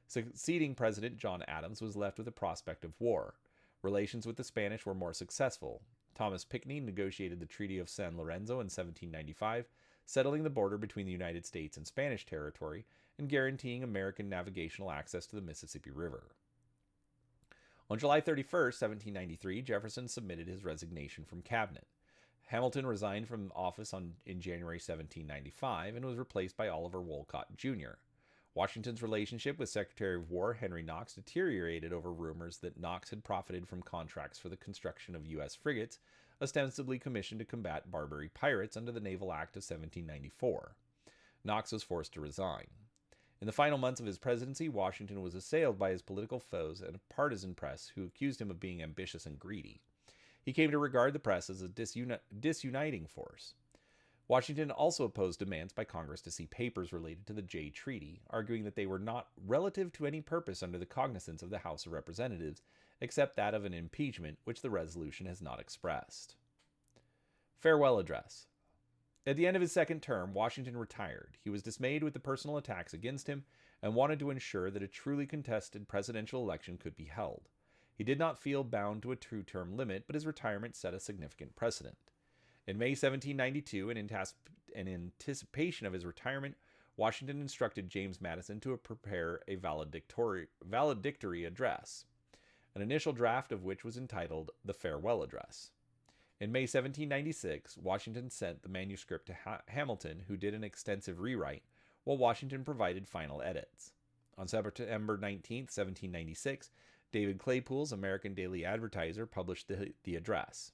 Succeeding President John Adams was left with the prospect of war. Relations with the Spanish were more successful. Thomas Pinckney negotiated the Treaty of San Lorenzo in 1795, settling the border between the United States and Spanish territory and guaranteeing American navigational access to the Mississippi River. On July 31, 1793, Jefferson submitted his resignation from cabinet. Hamilton resigned from office in January 1795 and was replaced by Oliver Wolcott, Jr. Washington's relationship with Secretary of War Henry Knox deteriorated over rumors that Knox had profited from contracts for the construction of U.S. frigates, ostensibly commissioned to combat Barbary pirates under the Naval Act of 1794. Knox was forced to resign. In the final months of his presidency, Washington was assailed by his political foes and a partisan press who accused him of being ambitious and greedy. He came to regard the press as a disuniting force. Washington also opposed demands by Congress to see papers related to the Jay Treaty, arguing that they were not relative to any purpose under the cognizance of the House of Representatives, except that of an impeachment, which the resolution has not expressed. Farewell Address. At the end of his second term, Washington retired. He was dismayed with the personal attacks against him and wanted to ensure that a truly contested presidential election could be held. He did not feel bound to a two-term limit, but his retirement set a significant precedent. In May 1792, in anticipation of his retirement, Washington instructed James Madison to prepare a valedictory address, an initial draft of which was entitled The Farewell Address. In May 1796, Washington sent the manuscript to Hamilton, who did an extensive rewrite, while Washington provided final edits. On September 19, 1796, David Claypool's American Daily Advertiser published the address.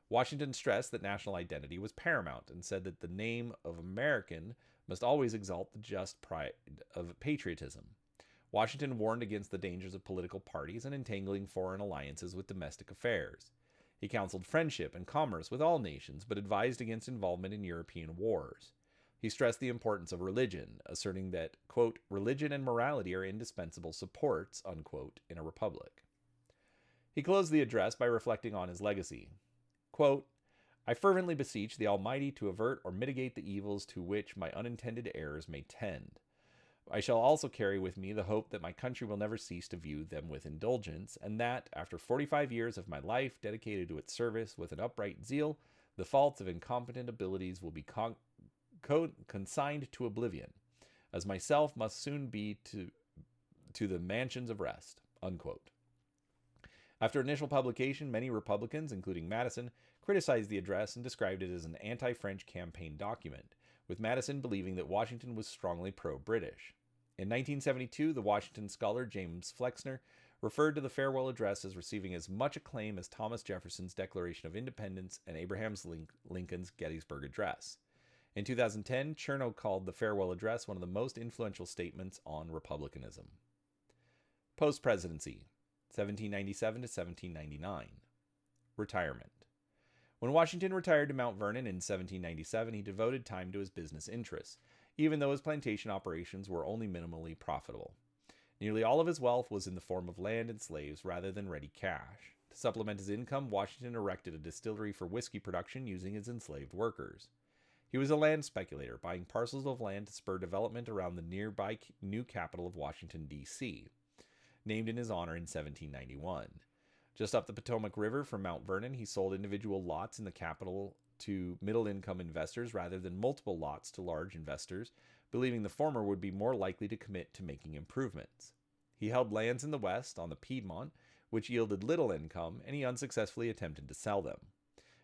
Washington stressed that national identity was paramount and said that the name of American must always exalt the just pride of patriotism. Washington warned against the dangers of political parties and entangling foreign alliances with domestic affairs. He counseled friendship and commerce with all nations, but advised against involvement in European wars. He stressed the importance of religion, asserting that, quote, religion and morality are indispensable supports, unquote, in a republic. He closed the address by reflecting on his legacy. Quote, I fervently beseech the Almighty to avert or mitigate the evils to which my unintended errors may tend. I shall also carry with me the hope that my country will never cease to view them with indulgence, and that, after 45 years of my life dedicated to its service with an upright zeal, the faults of incompetent abilities will be consigned to oblivion, as myself must soon be to the mansions of rest, unquote. After initial publication, many Republicans, including Madison, criticized the address and described it as an anti-French campaign document, with Madison believing that Washington was strongly pro-British. In 1972, the Washington scholar James Flexner referred to the farewell address as receiving as much acclaim as Thomas Jefferson's Declaration of Independence and Abraham Lincoln's Gettysburg Address. In 2010, Chernow called the farewell address one of the most influential statements on republicanism. Post-presidency, 1797 to 1799. Retirement. When Washington retired to Mount Vernon in 1797, he devoted time to his business interests, even though his plantation operations were only minimally profitable. Nearly all of his wealth was in the form of land and slaves rather than ready cash. To supplement his income, Washington erected a distillery for whiskey production using his enslaved workers. He was a land speculator, buying parcels of land to spur development around the nearby new capital of Washington, D.C., named in his honor in 1791. Just up the Potomac River from Mount Vernon, he sold individual lots in the capital to middle-income investors rather than multiple lots to large investors, believing the former would be more likely to commit to making improvements. He held lands in the West on the Piedmont, which yielded little income, and he unsuccessfully attempted to sell them.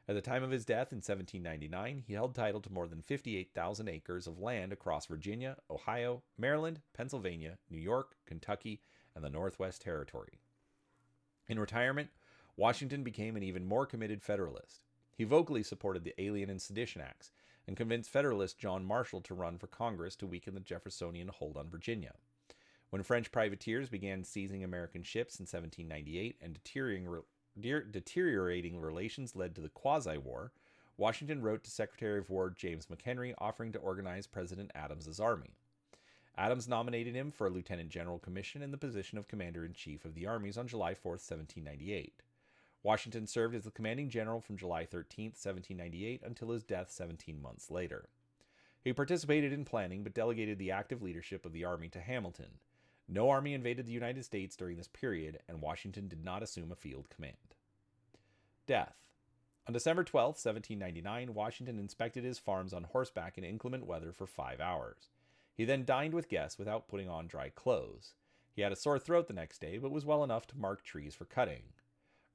At the time of his death in 1799, he held title to more than 58,000 acres of land across Virginia, Ohio, Maryland, Pennsylvania, New York, Kentucky, and the Northwest Territory. In retirement, Washington became an even more committed Federalist. He vocally supported the Alien and Sedition Acts and convinced Federalist John Marshall to run for Congress to weaken the Jeffersonian hold on Virginia. When French privateers began seizing American ships in 1798 and deteriorating relations led to the Quasi-War, Washington wrote to Secretary of War James McHenry offering to organize President Adams's army. Adams nominated him for a lieutenant general commission and the position of commander-in-chief of the armies on July 4, 1798. Washington served as the commanding general from July 13, 1798 until his death 17 months later. He participated in planning but delegated the active leadership of the army to Hamilton. No army invaded the United States during this period, and Washington did not assume a field command. Death. On December 12, 1799, Washington inspected his farms on horseback in inclement weather for 5 hours. He then dined with guests without putting on dry clothes. He had a sore throat the next day, but was well enough to mark trees for cutting.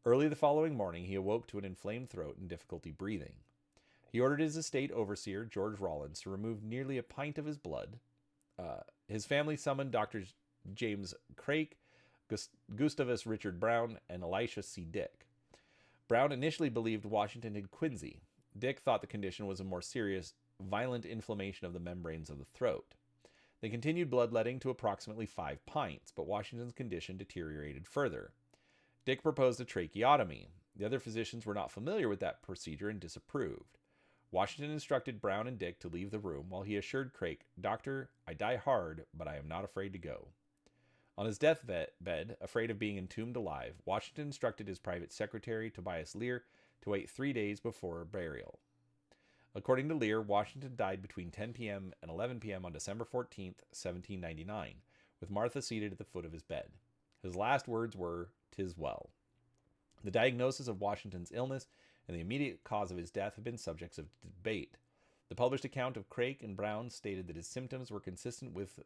Early the following morning, he awoke to an inflamed throat and difficulty breathing. He ordered his estate overseer, George Rawlins, to remove nearly a pint of his blood. His family summoned Drs. James Craik, Gustavus Richard Brown, and Elisha C. Dick. Brown initially believed Washington had quinsy. Dick thought the condition was a more serious, violent inflammation of the membranes of the throat. They continued bloodletting to approximately 5 pints, but Washington's condition deteriorated further. Dick proposed a tracheotomy. The other physicians were not familiar with that procedure and disapproved. Washington instructed Brown and Dick to leave the room while he assured Craik, "Doctor, I die hard, but I am not afraid to go." On his deathbed, afraid of being entombed alive, Washington instructed his private secretary, Tobias Lear, to wait 3 days before burial. According to Lear, Washington died between 10 p.m. and 11 p.m. on December 14, 1799, with Martha seated at the foot of his bed. His last words were, "'Tis well." The diagnosis of Washington's illness and the immediate cause of his death have been subjects of debate. The published account of Craik and Brown stated that his symptoms were consistent with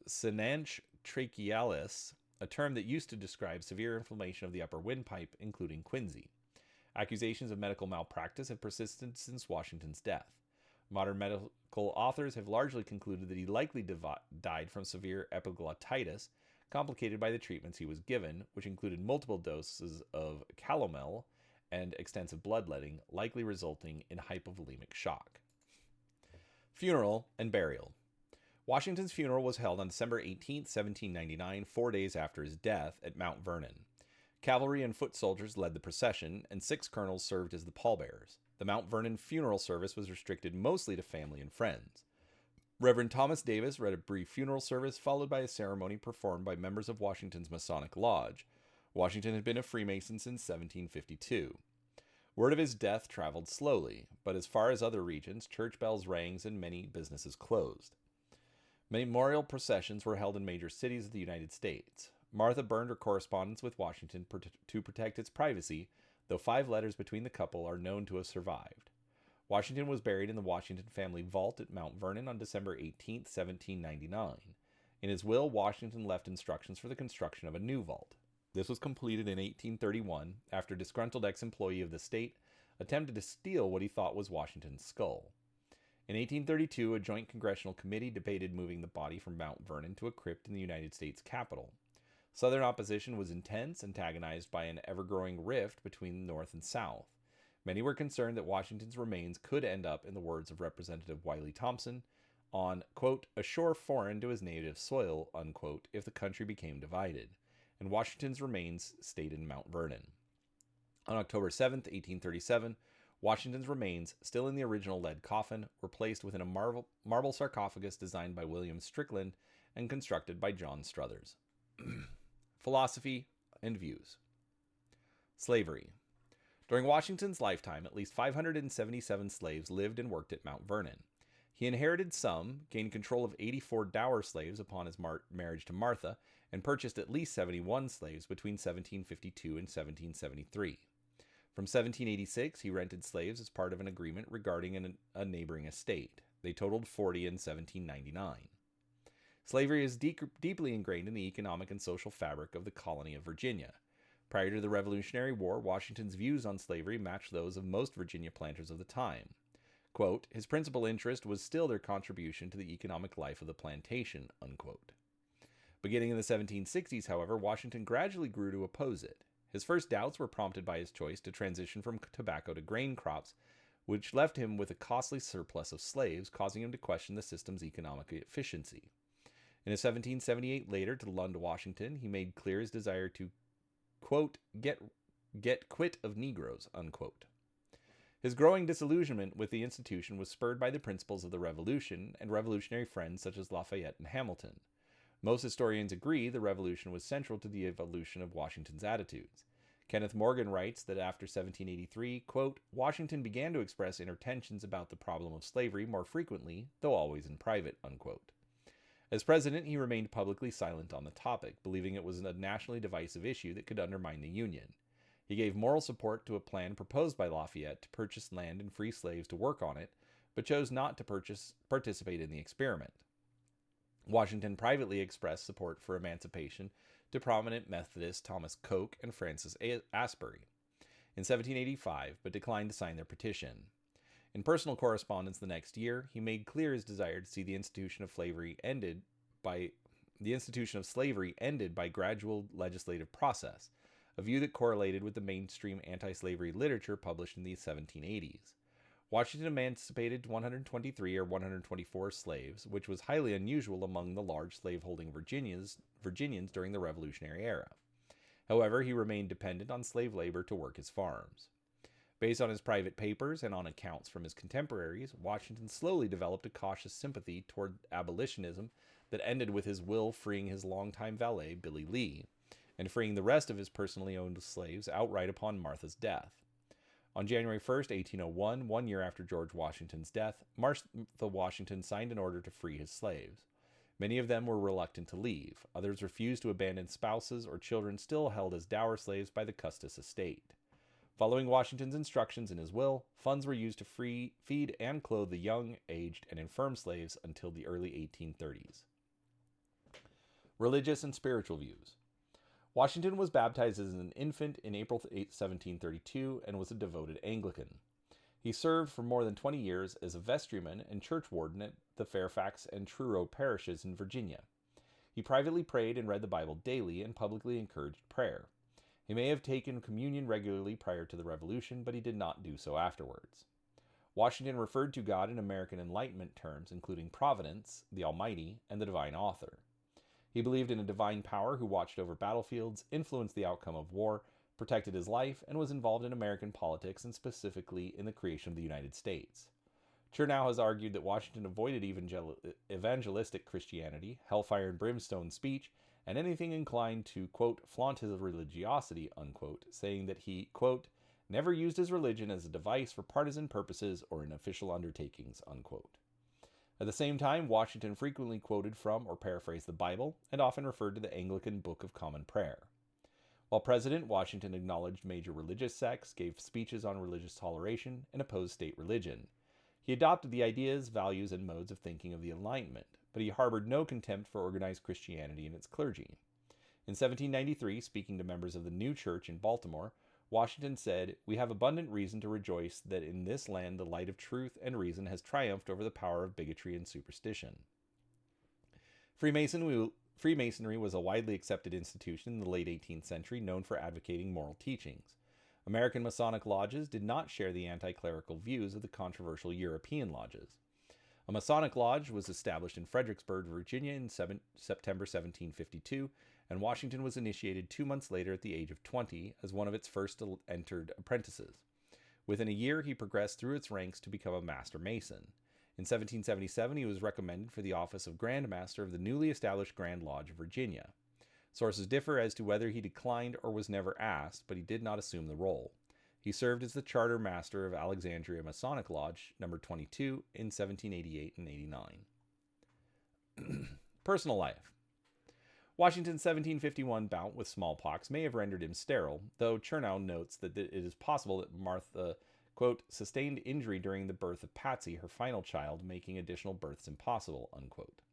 Sinanche trachealis, a term that used to describe severe inflammation of the upper windpipe, including quinsy. Accusations of medical malpractice have persisted since Washington's death. Modern medical authors have largely concluded that he likely died from severe epiglottitis, complicated by the treatments he was given, which included multiple doses of calomel and extensive bloodletting, likely resulting in hypovolemic shock. Funeral and burial. Washington's funeral was held on December 18, 1799, 4 days after his death, at Mount Vernon. Cavalry and foot soldiers led the procession, and 6 colonels served as the pallbearers. The Mount Vernon funeral service was restricted mostly to family and friends. Reverend Thomas Davis read a brief funeral service, followed by a ceremony performed by members of Washington's Masonic Lodge. Washington had been a Freemason since 1752. Word of his death traveled slowly, but as far as other regions, church bells rang and many businesses closed. Memorial processions were held in major cities of the United States. Martha burned her correspondence with Washington to protect its privacy, though 5 letters between the couple are known to have survived. Washington was buried in the Washington family vault at Mount Vernon on December 18, 1799. In his will, Washington left instructions for the construction of a new vault. This was completed in 1831 after a disgruntled ex-employee of the state attempted to steal what he thought was Washington's skull. In 1832, a joint congressional committee debated moving the body from Mount Vernon to a crypt in the United States Capitol. Southern opposition was intense, antagonized by an ever-growing rift between the North and South. Many were concerned that Washington's remains could end up, in the words of Representative Wiley Thompson, on, quote, "a shore foreign to his native soil," unquote, if the country became divided, and Washington's remains stayed in Mount Vernon. On October 7, 1837, Washington's remains, still in the original lead coffin, were placed within a marble sarcophagus designed by William Strickland and constructed by John Struthers. Philosophy and views. Slavery. During Washington's lifetime, at least 577 slaves lived and worked at Mount Vernon. He inherited some, gained control of 84 dower slaves upon his marriage to Martha, and purchased at least 71 slaves between 1752 and 1773. From 1786, he rented slaves as part of an agreement regarding a neighboring estate. They totaled 40 in 1799. Slavery is deeply ingrained in the economic and social fabric of the colony of Virginia. Prior to the Revolutionary War, Washington's views on slavery matched those of most Virginia planters of the time. Quote, "His principal interest was still their contribution to the economic life of the plantation," unquote. Beginning in the 1760s, however, Washington gradually grew to oppose it. His first doubts were prompted by his choice to transition from tobacco to grain crops, which left him with a costly surplus of slaves, causing him to question the system's economic efficiency. In a 1778 letter to Lund, Washington, he made clear his desire to, quote, get quit of Negroes," unquote. His growing disillusionment with the institution was spurred by the principles of the Revolution and revolutionary friends such as Lafayette and Hamilton. Most historians agree the Revolution was central to the evolution of Washington's attitudes. Kenneth Morgan writes that after 1783, quote, Washington began to express inner tensions about the problem of slavery more frequently, though always in private, unquote. As president, he remained publicly silent on the topic, believing it was a nationally divisive issue that could undermine the Union. He gave moral support to a plan proposed by Lafayette to purchase land and free slaves to work on it, but chose not to participate in the experiment. Washington privately expressed support for emancipation to prominent Methodists Thomas Coke and Francis Asbury in 1785, but declined to sign their petition. In personal correspondence the next year, he made clear his desire to see the institution of slavery ended by gradual legislative process, a view that correlated with the mainstream anti-slavery literature published in the 1780s. Washington emancipated 123 or 124 slaves, which was highly unusual among the large slaveholding Virginians during the Revolutionary era. However, he remained dependent on slave labor to work his farms. Based on his private papers and on accounts from his contemporaries, Washington slowly developed a cautious sympathy toward abolitionism that ended with his will freeing his longtime valet, Billy Lee, and freeing the rest of his personally owned slaves outright upon Martha's death. On January 1, 1801, 1 year after George Washington's death, Martha Washington signed an order to free his slaves. Many of them were reluctant to leave. Others refused to abandon spouses or children still held as dower slaves by the Custis estate. Following Washington's instructions in his will, funds were used to feed and clothe the young, aged, and infirm slaves until the early 1830s. Religious and spiritual views. Washington was baptized as an infant in April 1732 and was a devoted Anglican. He served for more than 20 years as a vestryman and church warden at the Fairfax and Truro parishes in Virginia. He privately prayed and read the Bible daily and publicly encouraged prayer. He may have taken communion regularly prior to the Revolution, but he did not do so afterwards. Washington referred to God in American Enlightenment terms, including Providence, the Almighty, and the Divine Author. He believed in a divine power who watched over battlefields, influenced the outcome of war, protected his life, and was involved in American politics and specifically in the creation of the United States. Chernow has argued that Washington avoided evangelistic Christianity, hellfire and brimstone speech, and anything inclined to, quote, flaunt his religiosity, unquote, saying that he, quote, never used his religion as a device for partisan purposes or in official undertakings, unquote. At the same time, Washington frequently quoted from or paraphrased the Bible and often referred to the Anglican Book of Common Prayer. While president, Washington acknowledged major religious sects, gave speeches on religious toleration, and opposed state religion. He adopted the ideas, values, and modes of thinking of the Enlightenment, but he harbored no contempt for organized Christianity and its clergy. In 1793, speaking to members of the New Church in Baltimore, Washington said, "We have abundant reason to rejoice that in this land the light of truth and reason has triumphed over the power of bigotry and superstition." Freemasonry was a widely accepted institution in the late 18th century known for advocating moral teachings. American Masonic lodges did not share the anti-clerical views of the controversial European lodges. A Masonic lodge was established in Fredericksburg, Virginia in September 1752, and Washington was initiated 2 months later at the age of 20 as one of its first entered apprentices. Within a year, he progressed through its ranks to become a Master Mason. In 1777, he was recommended for the office of Grand Master of the newly established Grand Lodge of Virginia. Sources differ as to whether he declined or was never asked, but he did not assume the role. He served as the Charter Master of Alexandria Masonic Lodge, number 22, in 1788 and 89. Personal life. Washington's 1751 bout with smallpox may have rendered him sterile, though Chernow notes that it is possible that Martha, quote, sustained injury during the birth of Patsy, her final child, making additional births impossible, unquote.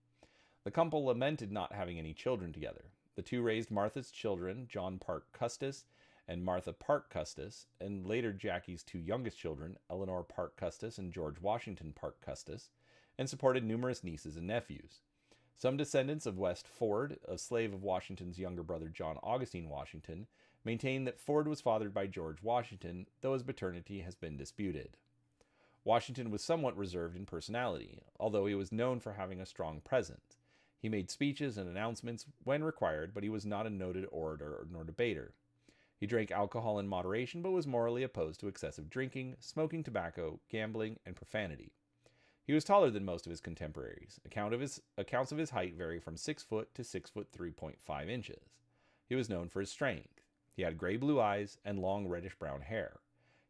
The couple lamented not having any children together. The two raised Martha's children, John Parke Custis and Martha Parke Custis, and later Jackie's two youngest children, Eleanor Parke Custis and George Washington Parke Custis, and supported numerous nieces and nephews. Some descendants of West Ford, a slave of Washington's younger brother John Augustine Washington, maintain that Ford was fathered by George Washington, though his paternity has been disputed. Washington was somewhat reserved in personality, although he was known for having a strong presence. He made speeches and announcements when required, but he was not a noted orator nor debater. He drank alcohol in moderation but was morally opposed to excessive drinking, smoking tobacco, gambling, and profanity. He was taller than most of his contemporaries. Accounts of his height vary from 6 foot to 6 foot 3.5 inches. He was known for his strength. He had gray blue eyes and long reddish-brown hair.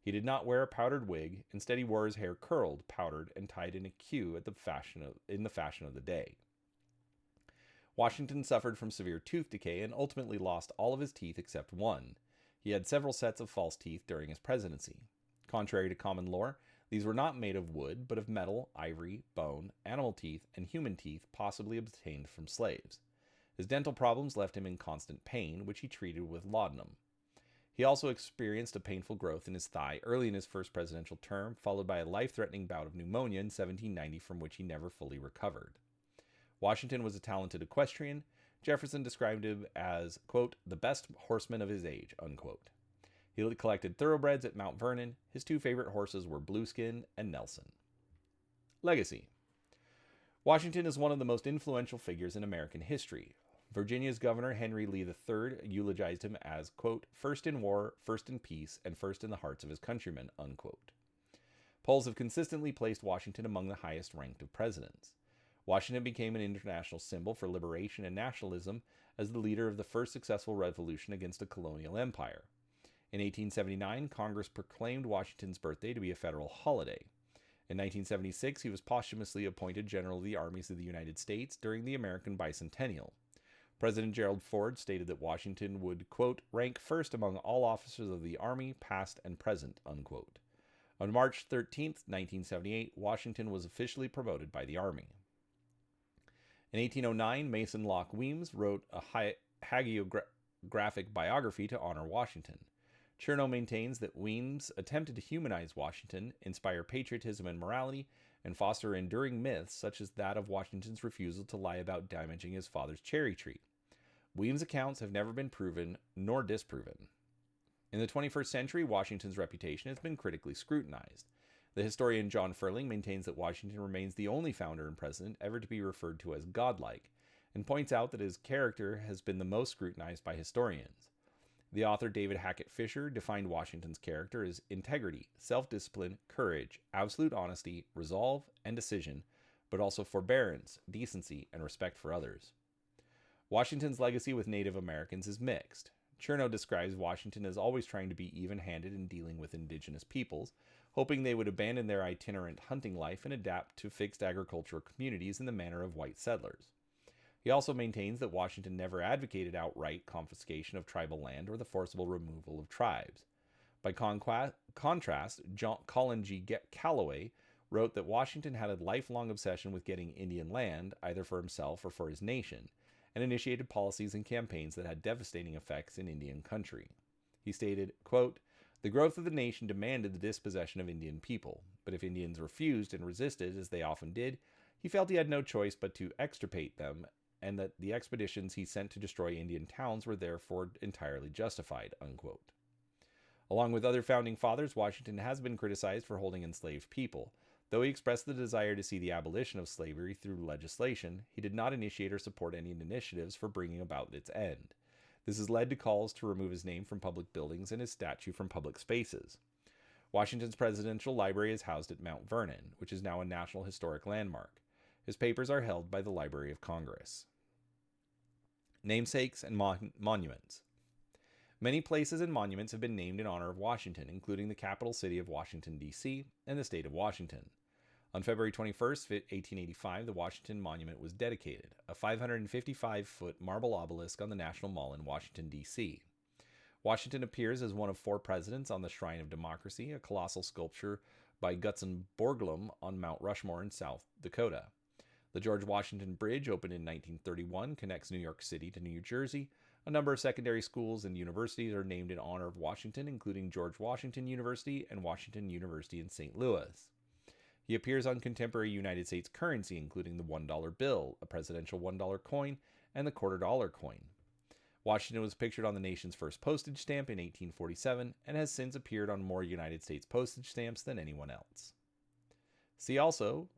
He did not wear a powdered wig. Instead, he wore his hair curled, powdered, and tied in a queue in the fashion of the day. Washington suffered from severe tooth decay and ultimately lost all of his teeth except one. He had several sets of false teeth during his presidency. Contrary to common lore, these were not made of wood, but of metal, ivory, bone, animal teeth, and human teeth possibly obtained from slaves. His dental problems left him in constant pain, which he treated with laudanum. He also experienced a painful growth in his thigh early in his first presidential term, followed by a life-threatening bout of pneumonia in 1790 from which he never fully recovered. Washington was a talented equestrian. Jefferson described him as, quote, the best horseman of his age, unquote. He collected thoroughbreds at Mount Vernon. His two favorite horses were Blueskin and Nelson. Legacy. Washington is one of the most influential figures in American history. Virginia's Governor Henry Lee III eulogized him as, quote, first in war, first in peace, and first in the hearts of his countrymen, unquote. Polls have consistently placed Washington among the highest ranked of presidents. Washington became an international symbol for liberation and nationalism as the leader of the first successful revolution against a colonial empire. In 1879, Congress proclaimed Washington's birthday to be a federal holiday. In 1976, he was posthumously appointed General of the Armies of the United States during the American Bicentennial. President Gerald Ford stated that Washington would, quote, rank first among all officers of the Army, past and present, unquote. On March 13, 1978, Washington was officially promoted by the Army. In 1809, Mason Locke Weems wrote a hagiographic biography to honor Washington. Chernow maintains that Weems attempted to humanize Washington, inspire patriotism and morality, and foster enduring myths such as that of Washington's refusal to lie about damaging his father's cherry tree. Weems' accounts have never been proven nor disproven. In the 21st century, Washington's reputation has been critically scrutinized. The historian John Ferling maintains that Washington remains the only founder and president ever to be referred to as godlike, and points out that his character has been the most scrutinized by historians. The author David Hackett Fisher defined Washington's character as integrity, self-discipline, courage, absolute honesty, resolve, and decision, but also forbearance, decency, and respect for others. Washington's legacy with Native Americans is mixed. Chernow describes Washington as always trying to be even-handed in dealing with indigenous peoples, hoping they would abandon their itinerant hunting life and adapt to fixed agricultural communities in the manner of white settlers. He also maintains that Washington never advocated outright confiscation of tribal land or the forcible removal of tribes. By contrast, Colin G. Calloway wrote that Washington had a lifelong obsession with getting Indian land, either for himself or for his nation, and initiated policies and campaigns that had devastating effects in Indian country. He stated, quote, the growth of the nation demanded the dispossession of Indian people, but if Indians refused and resisted, as they often did, he felt he had no choice but to extirpate them, and that the expeditions he sent to destroy Indian towns were therefore entirely justified, unquote. Along with other founding fathers, Washington has been criticized for holding enslaved people. Though he expressed the desire to see the abolition of slavery through legislation, he did not initiate or support any initiatives for bringing about its end. This has led to calls to remove his name from public buildings and his statue from public spaces. Washington's presidential library is housed at Mount Vernon, which is now a National Historic Landmark. His papers are held by the Library of Congress. Namesakes and monuments. Many places and monuments have been named in honor of Washington, including the capital city of Washington, D.C., and the state of Washington. On February 21, 1885, the Washington Monument was dedicated, a 555-foot marble obelisk on the National Mall in Washington, D.C. Washington appears as one of 4 presidents on the Shrine of Democracy, a colossal sculpture by Gutzon Borglum on Mount Rushmore in South Dakota. The George Washington Bridge, opened in 1931, connects New York City to New Jersey. A number of secondary schools and universities are named in honor of Washington, including George Washington University and Washington University in St. Louis. He appears on contemporary United States currency, including the $1 bill, a presidential $1 coin, and the $quarter-dollar coin. Washington was pictured on the nation's first postage stamp in 1847 and has since appeared on more United States postage stamps than anyone else. See also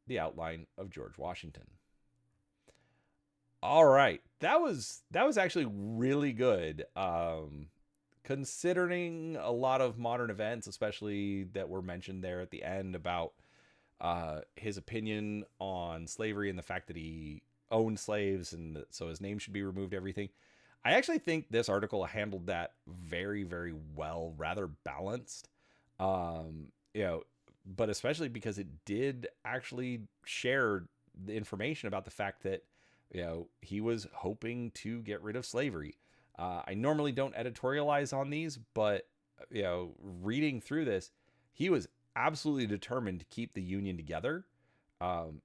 the outline of George Washington. All right, that was actually really good. Kind considering a lot of modern events, especially that were mentioned there at the end about his opinion on slavery and the fact that he owned slaves and so his name should be removed, everything. I actually think this article handled that very, very well, rather balanced. You know, but especially because it did actually share the information about the fact that, you know, he was hoping to get rid of slavery. I normally don't editorialize on these, but, you know, reading through this, he was absolutely determined to keep the Union together.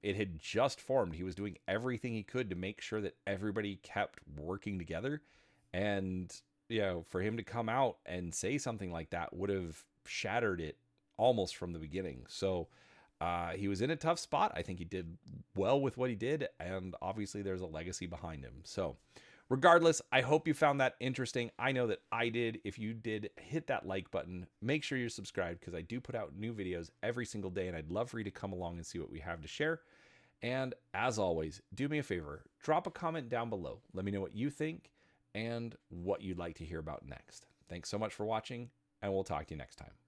It had just formed. He was doing everything he could to make sure that everybody kept working together. And, you know, for him to come out and say something like that would have shattered it almost from the beginning. So he was in a tough spot. I think he did well with what he did. And obviously there's a legacy behind him. So regardless, I hope you found that interesting. I know that I did. If you did, hit that like button. Make sure you're subscribed because I do put out new videos every single day, and I'd love for you to come along and see what we have to share. And as always, do me a favor, drop a comment down below. Let me know what you think and what you'd like to hear about next. Thanks so much for watching, and we'll talk to you next time.